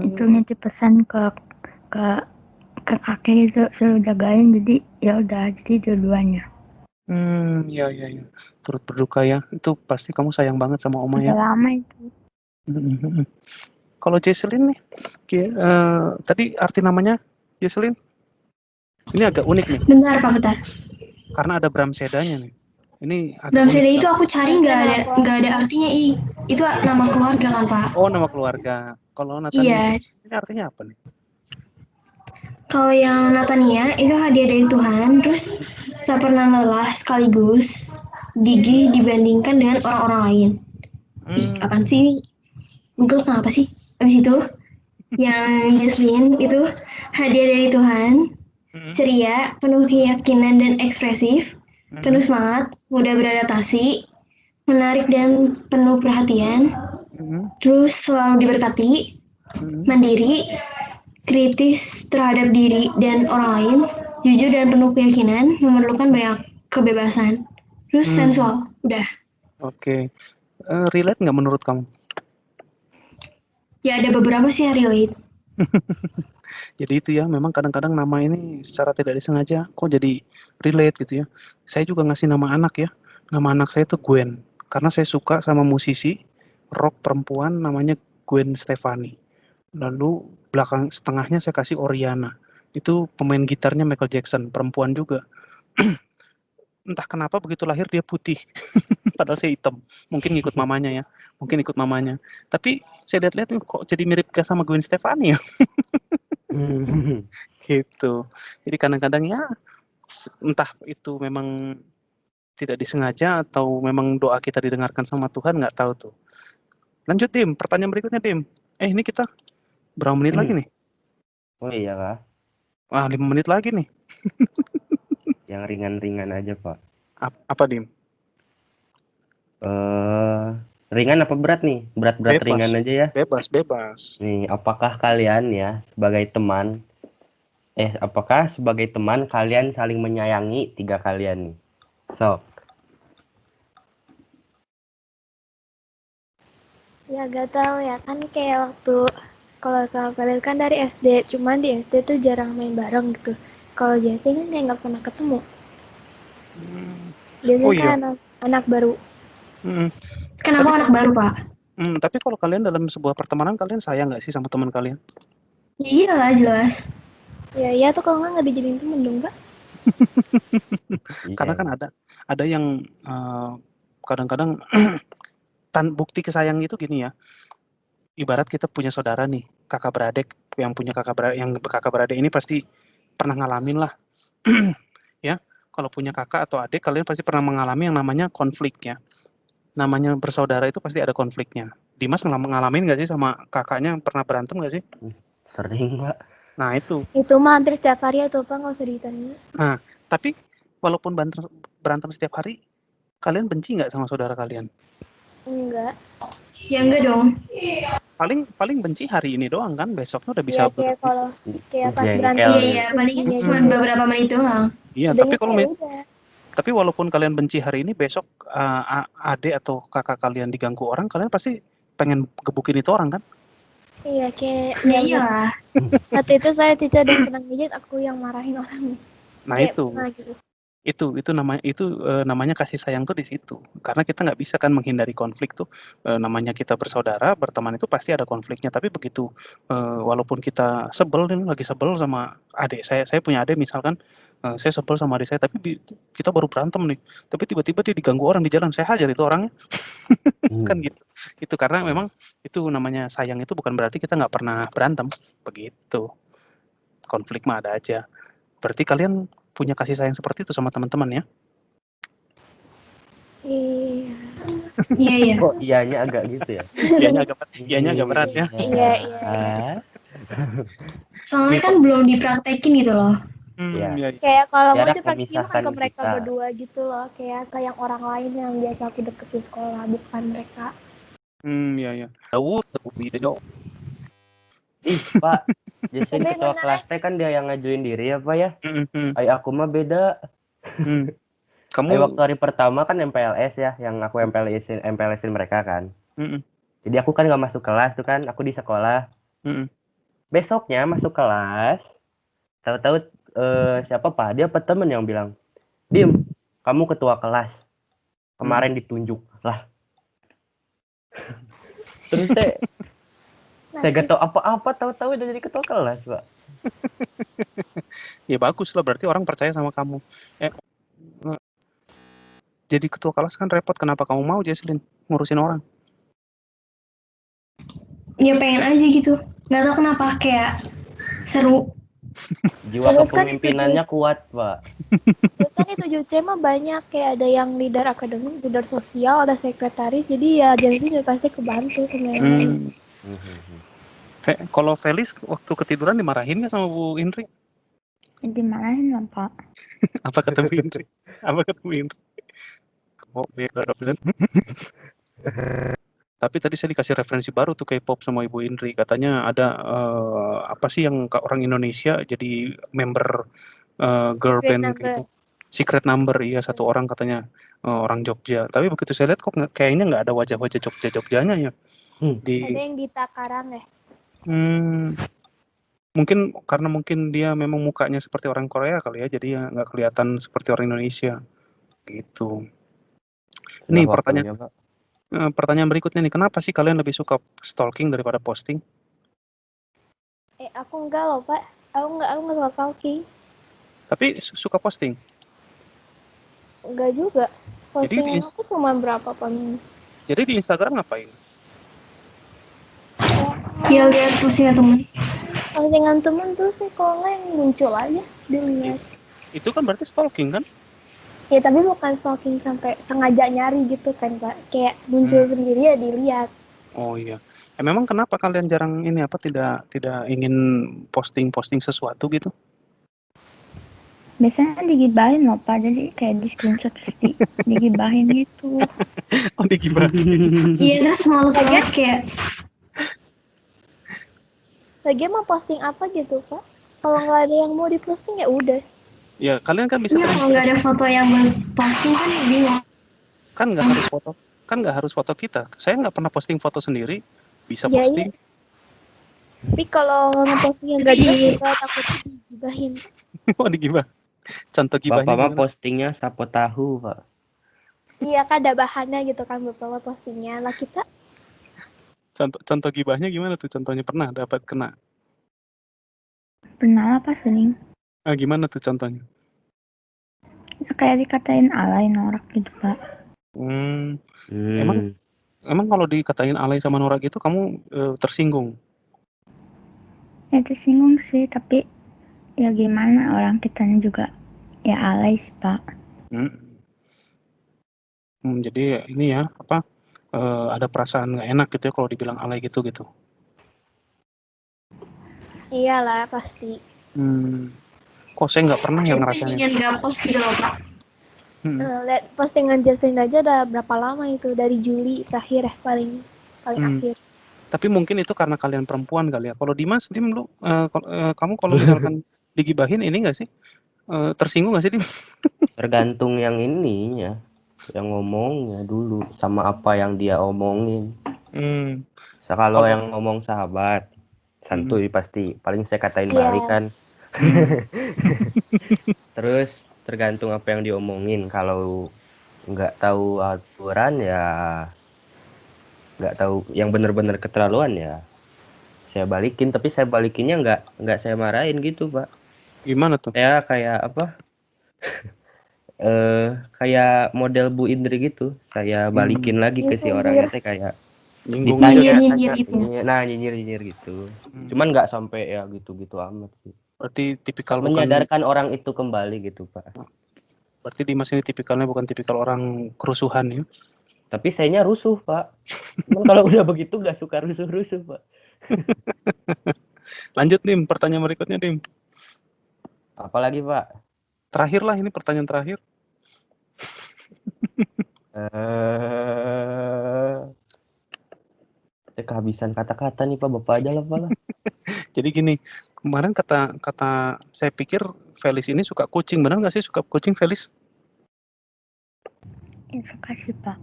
itu nitip pesan ke kakek itu suruh jagain. Jadi ya udah, jadi dua-duanya. Ya. Turut berduka ya. Itu pasti kamu sayang banget sama oma ya. Udah lama itu. Kalau Jesselyn nih, tadi arti namanya Jesselyn? Ini agak unik nih, Bentar Pak, bentar. karena ada Bramsedanya nih. Ini agak Bramseda unik. itu aku cari nggak ada artinya itu nama keluarga kan Pak? Oh, nama keluarga. Kalau Iya. Natania ini artinya apa nih? Kalau yang Natania itu hadiah dari Tuhan, terus tak pernah lelah sekaligus gigih dibandingkan dengan orang-orang lain. Ih, apaan sih ini? Google kenapa sih? Abis itu yang Jesslyn itu hadiah dari Tuhan, ceria, penuh keyakinan dan ekspresif, penuh semangat, mudah beradaptasi, menarik dan penuh perhatian, terus selalu diberkati, mandiri, kritis terhadap diri dan orang lain, jujur dan penuh keyakinan, memerlukan banyak kebebasan, terus sensual, udah. Oke. Relate nggak menurut kamu? Ya ada beberapa sih yang relate. Jadi itu ya, memang kadang-kadang nama ini secara tidak disengaja kok jadi relate gitu ya. Saya juga ngasih nama anak ya. Nama anak saya itu Gwen, karena saya suka sama musisi rock perempuan namanya Gwen Stefani. Lalu belakang setengahnya saya kasih Oriana. Itu pemain gitarnya Michael Jackson, perempuan juga. Entah kenapa begitu lahir dia putih, padahal saya hitam. Mungkin ikut mamanya ya, mungkin ikut mamanya. Tapi saya lihat-lihat kok jadi mirip sama Gwen Stefani ya. Gitu. Jadi kadang-kadang ya entah itu memang tidak disengaja atau memang doa kita didengarkan sama Tuhan, nggak tahu tuh. Lanjut Dim, pertanyaan berikutnya Dim. Ini kita berapa menit lagi nih? Oh iya Kak, Wah, 5 menit lagi nih. yang ringan-ringan aja Pak. Apa Dim? Ringan apa berat nih? Berat-berat Bebas. ringan aja ya. Bebas. Nih, apakah kalian ya apakah sebagai teman kalian saling menyayangi 3 kalian nih? So, Ya gak tahu ya, kan kayak waktu kalau sama Felix kan dari SD, cuman di SD tuh jarang main bareng gitu. Kalau Jesse kan kayak nggak pernah ketemu. Biasanya Oh iya. kan anak baru. Kenapa anak baru Pak? Tapi kalau kalian dalam sebuah pertemanan, kalian sayang nggak sih sama teman kalian? Ya iyalah jelas. Ya tuh kalau nggak dijadiin temen dong Pak. Karena kan ada yang kadang-kadang bukti kesayang itu gini ya. Ibarat kita punya saudara nih, kakak beradik, yang kakak beradik ini pasti pernah ngalamin lah. Ya, kalau punya kakak atau adik, kalian pasti pernah mengalami yang namanya konflik ya. Namanya bersaudara itu pasti ada konfliknya. Dimas ngalamin nggak sih sama kakaknya, pernah berantem nggak sih? sering Pak. Nah itu. Itu mah hampir setiap hari atau Pak, nggak usah ditanya. Nah, tapi walaupun berantem setiap hari, kalian benci nggak sama saudara kalian? Enggak. Ya enggak dong. Paling benci hari ini doang kan, besoknya udah bisa Ya kayak kalau kayak pas berantem. Iya, paling cuma beberapa menit doang. Iya, tapi walaupun kalian benci hari ini, besok adik atau kakak kalian diganggu orang, kalian pasti pengen gebukin itu orang kan? Iya, kayak Ya iyalah. saat itu saya tidak ada yang pernah ngejat, aku yang marahin orang. Nah Kayak itu. pernah gitu. Itu namanya kasih sayang tuh di situ. Karena kita nggak bisa kan menghindari konflik tuh. Namanya kita bersaudara, berteman itu pasti ada konfliknya. Tapi begitu walaupun kita lagi sebel sama adik saya punya adik misalkan, saya sebel sama adik saya, tapi kita baru berantem nih. Tapi tiba-tiba dia diganggu orang di jalan, saya hajar itu orangnya. Kan gitu. Itu karena memang itu namanya sayang, itu bukan berarti kita nggak pernah berantem. Begitu. Konflik mah ada aja. Berarti kalian punya kasih sayang seperti itu sama teman-teman ya? Iya. Iya. Oh, iyanya agak gitu ya. Iyanya agak berat ya. Iya. Soalnya kan belum dipraktekin gitu loh. Iya. Kayak kalau mau Jarak dipraktekin memisahkan ke mereka kita. berdua gitu loh, kayak yang orang lain yang biasa aku deket di sekolah, bukan mereka. Iya. Tahu video. Pak, Jason Tapi ketua bener, kelas teh kan dia yang ngajuin diri ya Pak ya. Ay aku mah beda. Kamu waktu hari pertama kan MPLS ya, yang aku MPLSin mereka kan. Jadi aku kan nggak masuk kelas tuh kan, aku di sekolah. Besoknya masuk kelas, tahu-tahu siapa Pak? Dia temen yang bilang, Dim, kamu ketua kelas. Kemarin ditunjuk lah. Terus saya gak tahu apa-apa, tahu-tahu udah jadi ketua kelas Pak. Ya bagus lah, berarti orang percaya sama kamu. Jadi ketua kelas kan repot, kenapa kamu mau Jesslyn ngurusin orang? Ya pengen aja gitu. Gak tau kenapa kayak seru. Jiwa Terus kan kepemimpinannya kuat, Pak. Terus kan di 7C mah banyak kayak ada yang leader akademik, leader sosial, ada sekretaris. Jadi ya Jesslyn juga pasti kebantu sama yang lain. Kalau Felis waktu ketiduran dimarahin nggak sama Bu Indri? Dimarahin lah Pak. Apa kata Bu Indri? Oh, beda dong. Tapi tadi saya dikasih referensi baru tuh K-pop sama Ibu Indri. Katanya ada apa sih yang orang Indonesia jadi member girl Secret band number. gitu. Secret Number, iya, satu orang katanya orang Jogja. Tapi begitu saya lihat kok kayaknya nggak ada wajah-wajah Jogja-Jogjanya ya. Ada yang di Takarang ya. Mungkin karena dia memang mukanya seperti orang Korea kali ya, jadi ya nggak kelihatan seperti orang Indonesia gitu. Nih pertanyaan berikutnya nih, kenapa sih kalian lebih suka stalking daripada posting? Aku enggak loh Pak. Aku enggak suka stalking. Tapi suka posting? Enggak juga. Postingan Jadi aku cuma berapa paling. Jadi di Instagram ngapain? Ya lihat postingan temen. Postingan temen tuh sih kalau nggak yang muncul aja dilihat. Itu kan berarti stalking kan? Ya tapi bukan stalking sampai sengaja nyari gitu kan Pak. Kayak muncul sendiri ya dilihat. Oh iya. Memang kenapa kalian jarang ini tidak ingin posting sesuatu gitu? Biasanya digibahin loh Pak, jadi kayak di screenshot terus digibahin gitu. Oh, digibahin. Iya, terus males banget kayak. Lagi mau posting apa gitu Pak? Kalau nggak ada yang mau diposting ya udah. Ya kalian kan bisa. Iya, kalau nggak ada foto yang posting kan bingung. Kan nggak harus foto kita. Saya nggak pernah posting foto sendiri, bisa Ya, posting. iya. Tapi kalau ngeposting yang gak jelas juga takutnya digibahin. Oh, digibah. Contoh gibahnya Bapak mah gimana? postingnya sapo tahu, Pak. Iya kan ada bahannya gitu kan Bapak postingnya. Lah kita Contoh gibahnya gimana tuh? Contohnya pernah dapat kena? Pernah apa sering? Gimana tuh contohnya? Kayak dikatain alay norak gitu Pak. Emang kalau dikatain alay sama norak gitu kamu tersinggung? Ya tersinggung sih, tapi ya gimana, orang kitanya juga ya alay sih Pak. Jadi ini ya apa? Ada perasaan nggak enak gitu ya kalau dibilang alay gitu. iyalah pasti. Kok saya nggak pernah yang ngerasain. Ingin nggak post gitu loh Pak. Lihat postingan Jesslyn aja udah berapa lama itu, dari Juli terakhir ya paling akhir. Tapi mungkin itu karena kalian perempuan kali ya. Kalau Dimas, lu kamu kalau misalkan digibahin ini nggak sih? Tersinggung nggak sih, Dim? Tergantung yang ininya, yang ngomongnya dulu sama apa yang dia omongin. Kalau yang ngomong sahabat, santuy pasti. Paling saya katain balik kan. Terus tergantung apa yang diomongin. Kalau nggak tahu aturan ya, nggak tahu yang benar-benar keterlaluan ya, saya balikin. Tapi saya balikinnya nggak saya marahin gitu Pak. Gimana tuh? Ya kayak apa? Kayak model Bu Indri gitu. Saya balikin lagi ke si orangnya teh kayak Nyinyir gitu. Nah, nyinyir gitu. Cuman nggak sampai ya gitu-gitu amat sih. Berarti tipikal menyadarkan orang itu kembali gitu Pak. Berarti Dimas ini tipikalnya bukan tipikal orang kerusuhan ya? Tapi sayanya rusuh Pak. Cuman kalau udah begitu nggak suka rusuh-rusuh Pak. Lanjut Dim, pertanyaan berikutnya Dim. Apalagi Pak? Terakhir lah, ini pertanyaan terakhir. Kehabisan kata-kata nih Pak, Bapak aja lah Pak lah. Jadi gini, kemarin kata saya pikir Felis ini suka kucing, benar nggak sih suka kucing Felis? Ya suka sih Pak.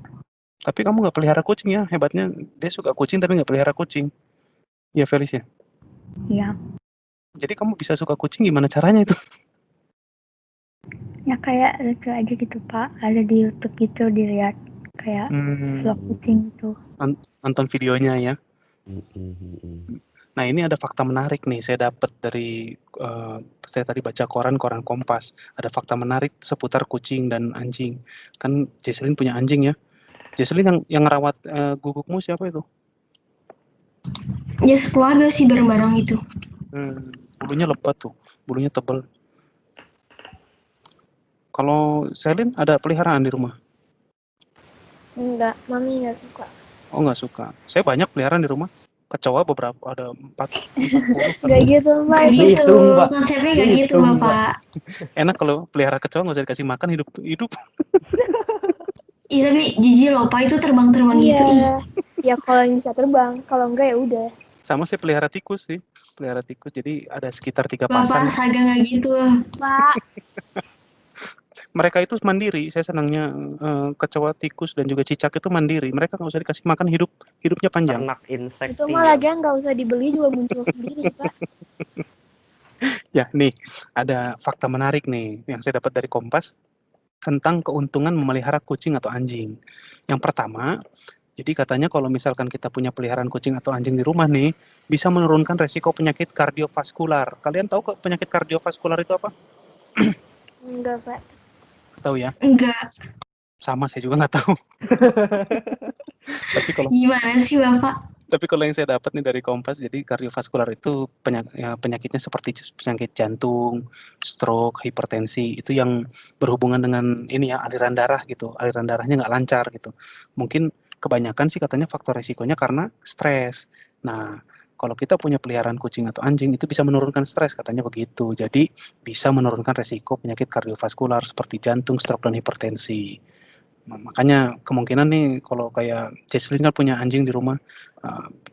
Tapi kamu nggak pelihara kucing ya, hebatnya dia suka kucing tapi nggak pelihara kucing. Ya Felis ya? Iya. Jadi kamu bisa suka kucing gimana caranya itu? Ya kayak lucu aja gitu Pak, ada di YouTube gitu dilihat kayak vlog kucing gitu. Nonton videonya ya. Nah, ini ada fakta menarik nih saya dapat dari, saya tadi baca koran Kompas, ada fakta menarik seputar kucing dan anjing. Kan Jesslyn punya anjing ya. Jesslyn yang ngerawat, gugukmu siapa itu? Ya sekeluarga sih bareng-bareng itu. Bulunya lebat tuh, bulunya tebal. Kalau Selin ada peliharaan di rumah? Enggak, mami nggak suka. Oh, nggak suka. Saya banyak peliharaan di rumah. Kecoa beberapa, ada 40. Nggak gitu, Pak. Nggak gitu, Dihitung, Pak. konsepnya nggak gitu, Dihitung, Pak. Bapak. Enak kalau pelihara kecoa nggak usah dikasih makan, hidup. Iya tapi jijik loh, Pak, itu terbang-terbang gitu. Ih. Iya. Ya kalau yang bisa terbang, kalau enggak ya udah. Sama saya pelihara tikus sih. Pelihara tikus, jadi ada sekitar 3 Bapak pasang. saga nggak gitu. Pak, Mereka itu mandiri. Saya senangnya kecoa, tikus, dan juga cicak itu mandiri. Mereka nggak usah dikasih makan, hidupnya panjang. Ternak insect. itu mah lagi nggak usah dibeli juga muncul sendiri, Pak. Ya, nih ada fakta menarik nih yang saya dapat dari Kompas tentang keuntungan memelihara kucing atau anjing. Yang pertama, jadi katanya kalau misalkan kita punya peliharaan kucing atau anjing di rumah nih, bisa menurunkan resiko penyakit kardiovaskular. Kalian tahu kok penyakit kardiovaskular itu apa? Enggak, Pak. Tahu ya? Enggak. Sama, saya juga nggak tahu. Gimana sih, Bapak? Tapi kalau yang saya dapat nih dari Kompas, jadi kardiovaskular itu penyakitnya seperti penyakit jantung, stroke, hipertensi, itu yang berhubungan dengan ini ya, aliran darah gitu. Aliran darahnya nggak lancar gitu. Mungkin kebanyakan sih katanya faktor resikonya karena stres. Nah, kalau kita punya peliharaan kucing atau anjing itu bisa menurunkan stres katanya begitu. Jadi bisa menurunkan resiko penyakit kardiovaskular seperti jantung, stroke, dan hipertensi. Nah, makanya kemungkinan nih kalau kayak Jesslyn kan punya anjing di rumah,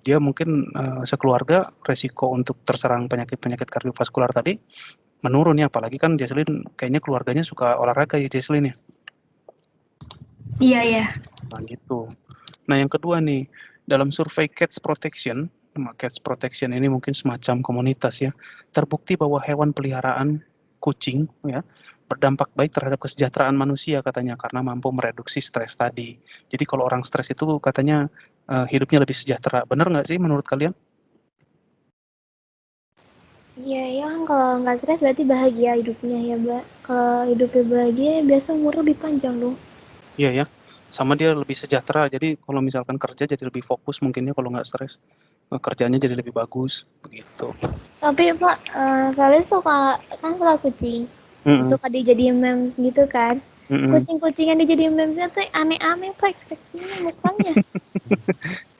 dia mungkin sekeluarga resiko untuk terserang penyakit-penyakit kardiovaskular tadi menurun ya, apalagi kan Jesslyn kayaknya keluarganya suka olahraga ya Jesslyn ya? Iya. Nah gitu. Nah yang kedua nih, dalam survei Cats Protection ini mungkin semacam komunitas ya, terbukti bahwa hewan peliharaan kucing ya berdampak baik terhadap kesejahteraan manusia katanya karena mampu mereduksi stres tadi. Jadi kalau orang stres itu katanya hidupnya lebih sejahtera. Benar nggak sih menurut kalian? Iya, ya kan kalau nggak stres berarti bahagia hidupnya ya, Mbak. Kalau hidupnya bahagia, biasa umur lebih panjang dong. Iya ya, sama dia lebih sejahtera. Jadi kalau misalkan kerja jadi lebih fokus mungkinnya kalau nggak stres. Kerjanya jadi lebih bagus begitu. Tapi Pak, kalian suka kucing, suka dijadiin memes gitu kan? Kucing-kucing yang dijadiin memesnya tuh aneh-aneh Pak ekspresinya mukanya.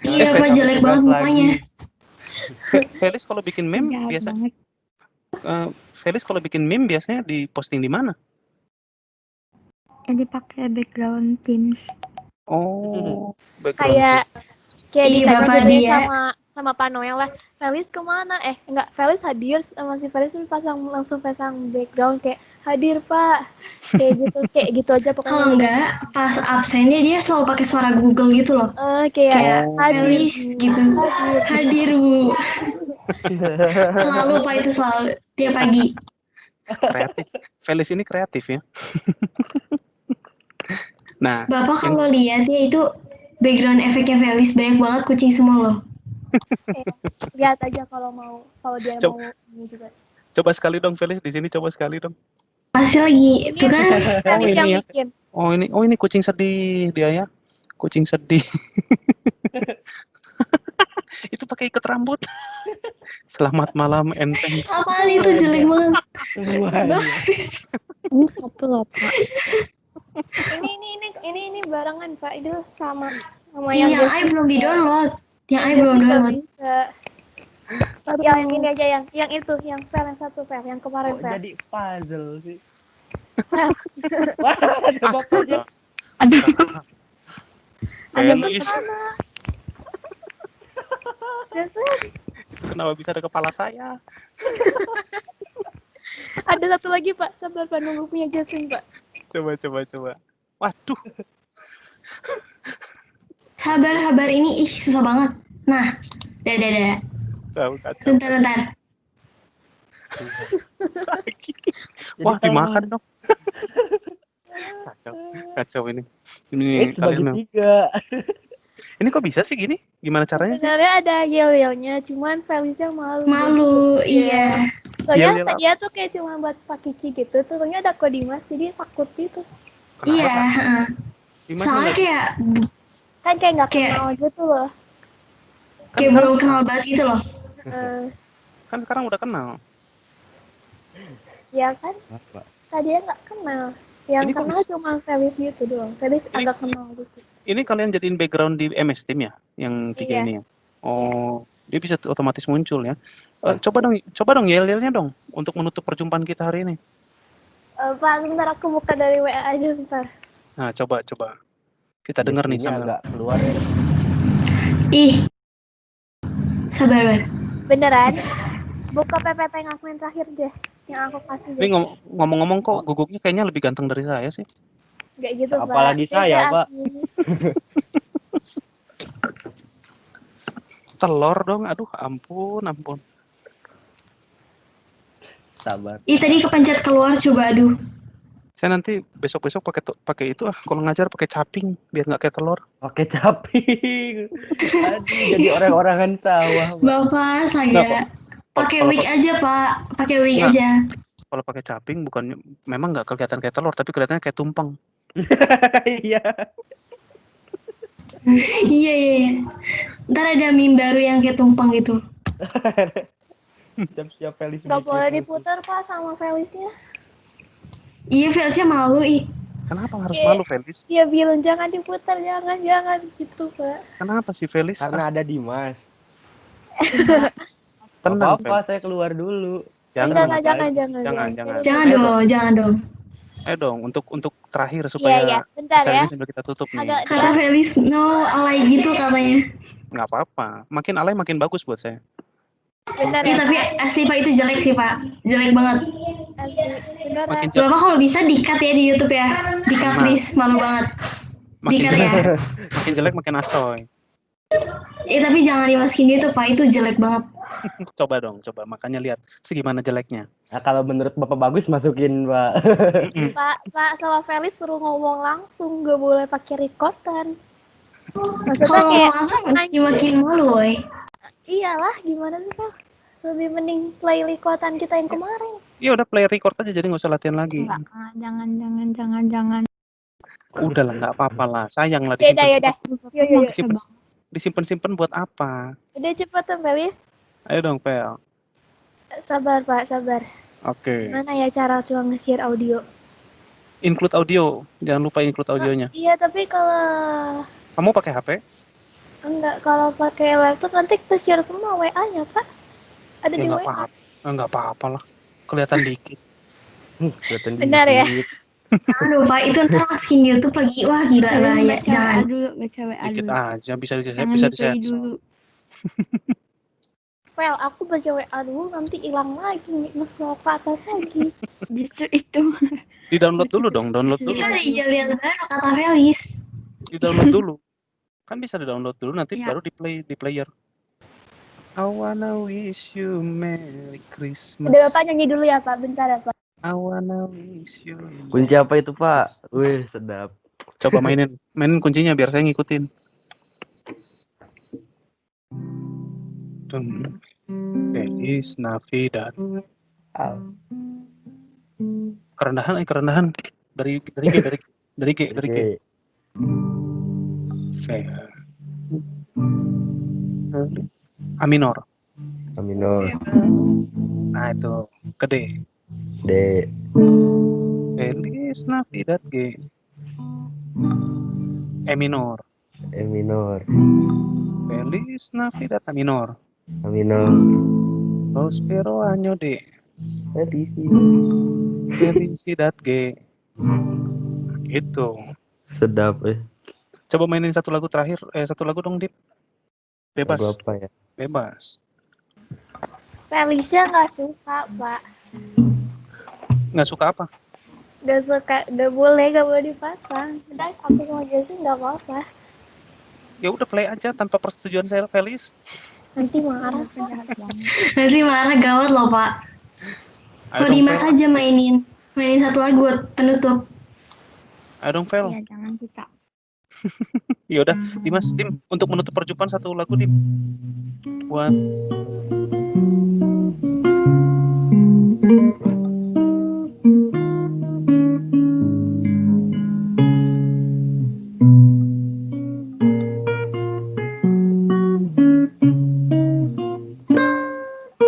Iya Pak, jelek banget mukanya. Felis kalau bikin meme biasanya, Felis kalau bikin meme biasanya diposting di mana? Jadi pakai background Teams. Oh, kayak Bapak ditanya dia sama Pak Noel lah, Felis kemana? Enggak, Felis hadir, sama si Felis langsung pasang background kayak hadir Pak, kayak gitu aja pokoknya. Kalau enggak pas absennya dia selalu pakai suara Google gitu loh. Kayak Felis gitu, hadir Bu. Selalu Pak, itu selalu tiap pagi. Kreatif, Felis ini kreatif ya. Nah, Bapak kalau lihat ya itu background efeknya Felis banyak banget kucing semua loh. Lihat aja kalau dia mau ini juga. Coba sekali dong Felis di sini, coba sekali dong. Pasti lagi itu kan. Felis yang ya. bikin. Oh ini kucing sedih dia ya. Kucing sedih. Itu pakai ikat rambut. Selamat malam enteng. Apaan itu jelek banget. Ini barengan Pak, itu sama yang belum di-download. Bisa. Yang ini aja yang itu, yang file yang satu file yang kemarin file. Jadi puzzle sih. Wah, ada bapaknya. Felis. Itu kenapa bisa ada kepala saya? Ada satu lagi Pak, sabar Pak, nunggu punya Jason Pak. Coba. Waduh. Sabar ini susah banget. Nah, dadah. Kacau. Bentar. Wah, dimakan dong. Kacau ini. Ini kalian tiga. Ini kok bisa sih gini? Gimana caranya sih? Sebenarnya ada yel-yelnya, cuman Felicia malu. Malu, iya. Soalnya Yel-yel apa? dia tuh kayak cuma buat Pak Kiki gitu, terusnya ada kok Dimas, jadi takut gitu. Kenapa Iya, Kak? heeh. Dimasnya Soalnya nggak- kayak Kan kayak nggak Kayak- kenal gitu loh. kan kayak sekarang belum kenal banget gitu loh. kan sekarang udah kenal. Ya kan, Apa? tadinya nggak kenal. Yang Ini kok kenal bisa? cuma Felis gitu doang. Felis Ini- agak kenal gitu. Ini kalian jadiin background di MS Team ya? Yang 3 Iya. ini ya? Oh, dia bisa otomatis muncul ya. Coba dong yel-yelnya dong untuk menutup perjumpaan kita hari ini. Pak, sebentar aku buka dari WA aja bentar. Nah, coba. Kita dengar nih Jessinya sambil. agak keluar ya. Ih. Sabar. Beneran? Buka PPT yang aku yang terakhir deh. Yang aku kasih Ini deh. ngomong-ngomong kok guguknya kayaknya lebih ganteng dari saya sih. Nggak gitu, Pak. Apalagi saya, Beda Pak. aslinya. Telur dong, aduh ampun. Sabar. Ih, tadi kepencet keluar, coba aduh. Saya nanti besok-besok pakai itu kalau ngajar pakai caping biar nggak kayak telur. Oke, caping. Aduh, jadi orang-orangan sawah, Pak. Bapak saya pakai Kalau wig aja, Pak. Pakai wig Nggak. aja. kalau pakai caping bukan memang nggak kelihatan kayak telur tapi kelihatannya kayak tumpeng. Iya. Iya. Ntar ada meme baru yang kayak tumpeng gitu. Siap-siap Felis. Nggak bikin boleh itu. diputar, Pak, sama Felisnya. Iya, Felsnya malu, ih. Kenapa harus Oke. malu Felis? Dia bilang jangan diputar, jangan gitu, Pak. Kenapa sih Felis? Karena ada Dimas. Tenang Apa-apa, Felis. saya keluar dulu. Jangan. Jangan dong. Ayo dong untuk terakhir Iya. supaya Bentar acara ya. ini sambil kita tutup nih. Agak Kata Felis, no, alay gitu katanya. Nggak apa-apa. Makin alay makin bagus buat saya. bener Ih, ya, tapi Pak. asli Pak itu jelek sih, Pak. Jelek banget. Asli. Beneran. Makin jelek. Bapak kalau bisa di-cut ya di YouTube ya. Di-cut please, malu banget. Makin Di-cut jelek, ya. makin jelek makin asoy. Tapi jangan dimasukin di YouTube, Pak. Itu jelek banget. Coba dong, makanya lihat segimana jeleknya. Nah, kalau menurut Bapak bagus masukin, Pak. Pak sama Felis suruh ngomong langsung, nggak boleh pakai recordan. Maksudnya Kalau kayak langsung makin malu, woy. iyalah, gimana sih, Pak? Lebih mending play recordan kita yang kemarin. Ya udah play record aja jadi nggak usah latihan lagi. Enggak, jangan. Udahlah nggak apa-apa lah, sayang lah Yaudah. Yuk. disimpan buat apa? Udah cepetan, Felis. Ayo dong Fel. Sabar, Pak, sabar. Oke. Gimana ya cara cuma nge-share audio? Include audio, jangan lupa include audionya. Iya, tapi kalau Kamu pakai HP? enggak, kalau pakai laptop nanti ke-share semua WA-nya, Pak. Ada di Ya nggak WA. apa-apa, nggak apa-apa lah. Kelihatan dikit. Kelihatan Benar ya? dikit. Aduh, Pak, itu ntar masukin di YouTube lagi. Wah, gila bahaya. Jangan. Baca WA Dikit dulu. aja bisa Jangan bisa di-play disensor. dulu. Fel, aku baca WA dulu nanti hilang lagi, nge-scroll ke atas lagi. Justru itu. Di-download dulu dong, download Itu dulu. ada yel-yel baru kata Felis. Di-download dulu. Kan bisa di-download dulu nanti Ya. baru di player. I wanna wish you Merry Christmas. Udah, Bapak nyanyi dulu ya, Pak. Bentar ya, Pak. I wanna wish you. Kunci apa itu, Pak? Wih, sedap. Coba mainin kuncinya biar saya ngikutin. Feliz Navidad. Kerendahan dari G. Fe. A minor. Nah itu ke D. Feliz Navidad G. E minor. Feliz Navidad A minor. Prospero año D. Felicidad G. Gitu. Sedap Coba mainin satu lagu terakhir, satu lagu dong, Dip. Bebas. Lagu apa ya? Bebas. Felicia nggak suka, Pak. Nggak suka apa? Nggak suka, nggak boleh dipasang. Udah, aku mau Jessie nggak apa-apa. Ya udah play aja tanpa persetujuan saya, Felis. Nanti marah, Pak. Nanti marah gawat loh, Pak. Ayo Kalau dong, Dimas Fel. aja mainin satu lagu buat penutup. Ayo dong, Fel. Ya, jangan kita. Ya udah, Dim, untuk menutup perjumpaan satu lagu, Dim. Buat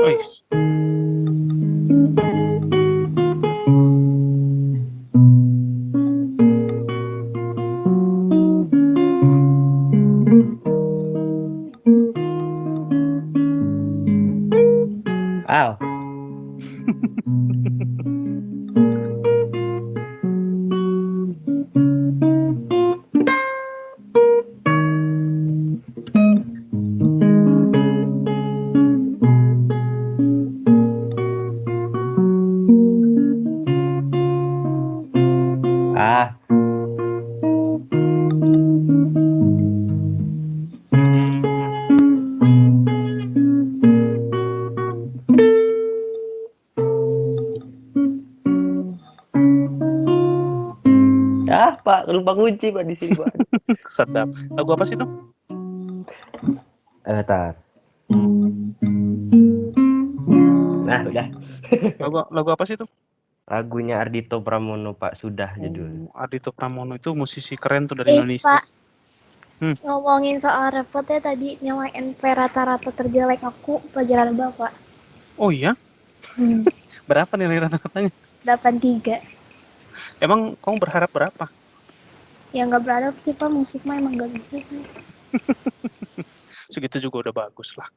Ois. Aw. Ah. Ya, Pak, lupa kunci Pak di sini, Pak. Sedap. Lagu apa sih itu? Tar. Nah, udah. Lagu apa sih itu? Lagunya Ardhito Pramono, Pak, Sudah judul. Ardhito Pramono itu musisi keren tuh dari Indonesia. Pak, ngomongin soal rapotnya tadi nilai NP rata-rata terjelek aku pelajaran Bapak. Oh iya? Berapa nilai rata-ratanya? 83. Emang kamu berharap berapa? Ya nggak berharap sih Pak, musik mah emang nggak bisa sih. Segitu juga udah bagus lah.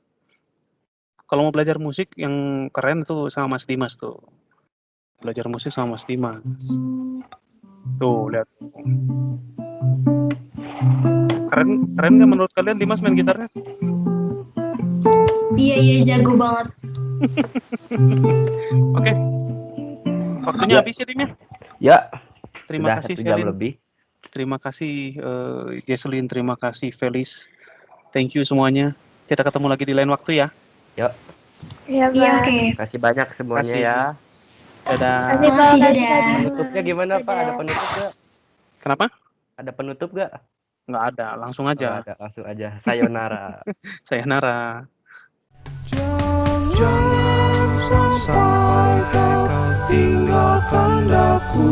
Kalau mau belajar musik yang keren tuh sama Mas Dimas tuh. Belajar musik sama Mas Dimas. Tuh, lihat. Keren nggak menurut kalian Dimas main gitarnya? Iya, jago banget. Oke. Waktunya habis ya, Dim ya? Ya. Terima kasih 1 jam Selin. lebih. Terima kasih Jesselyn, terima kasih Felis. Thank you semuanya. Kita ketemu lagi di lain waktu ya. Yuk. Iya Pak. Iya, oke. Kasih banyak semuanya Kasih. ya. Dadah. Kasih Pak, Makasih, kasih dadah. Pak. Penutupnya gimana, Pak? Ada penutup gak? Kenapa? Ada penutup gak? Nggak ada, langsung aja. Nggak ada, langsung aja. Sayonara. Sayonara. Jangan sampai kau tinggalkan daku.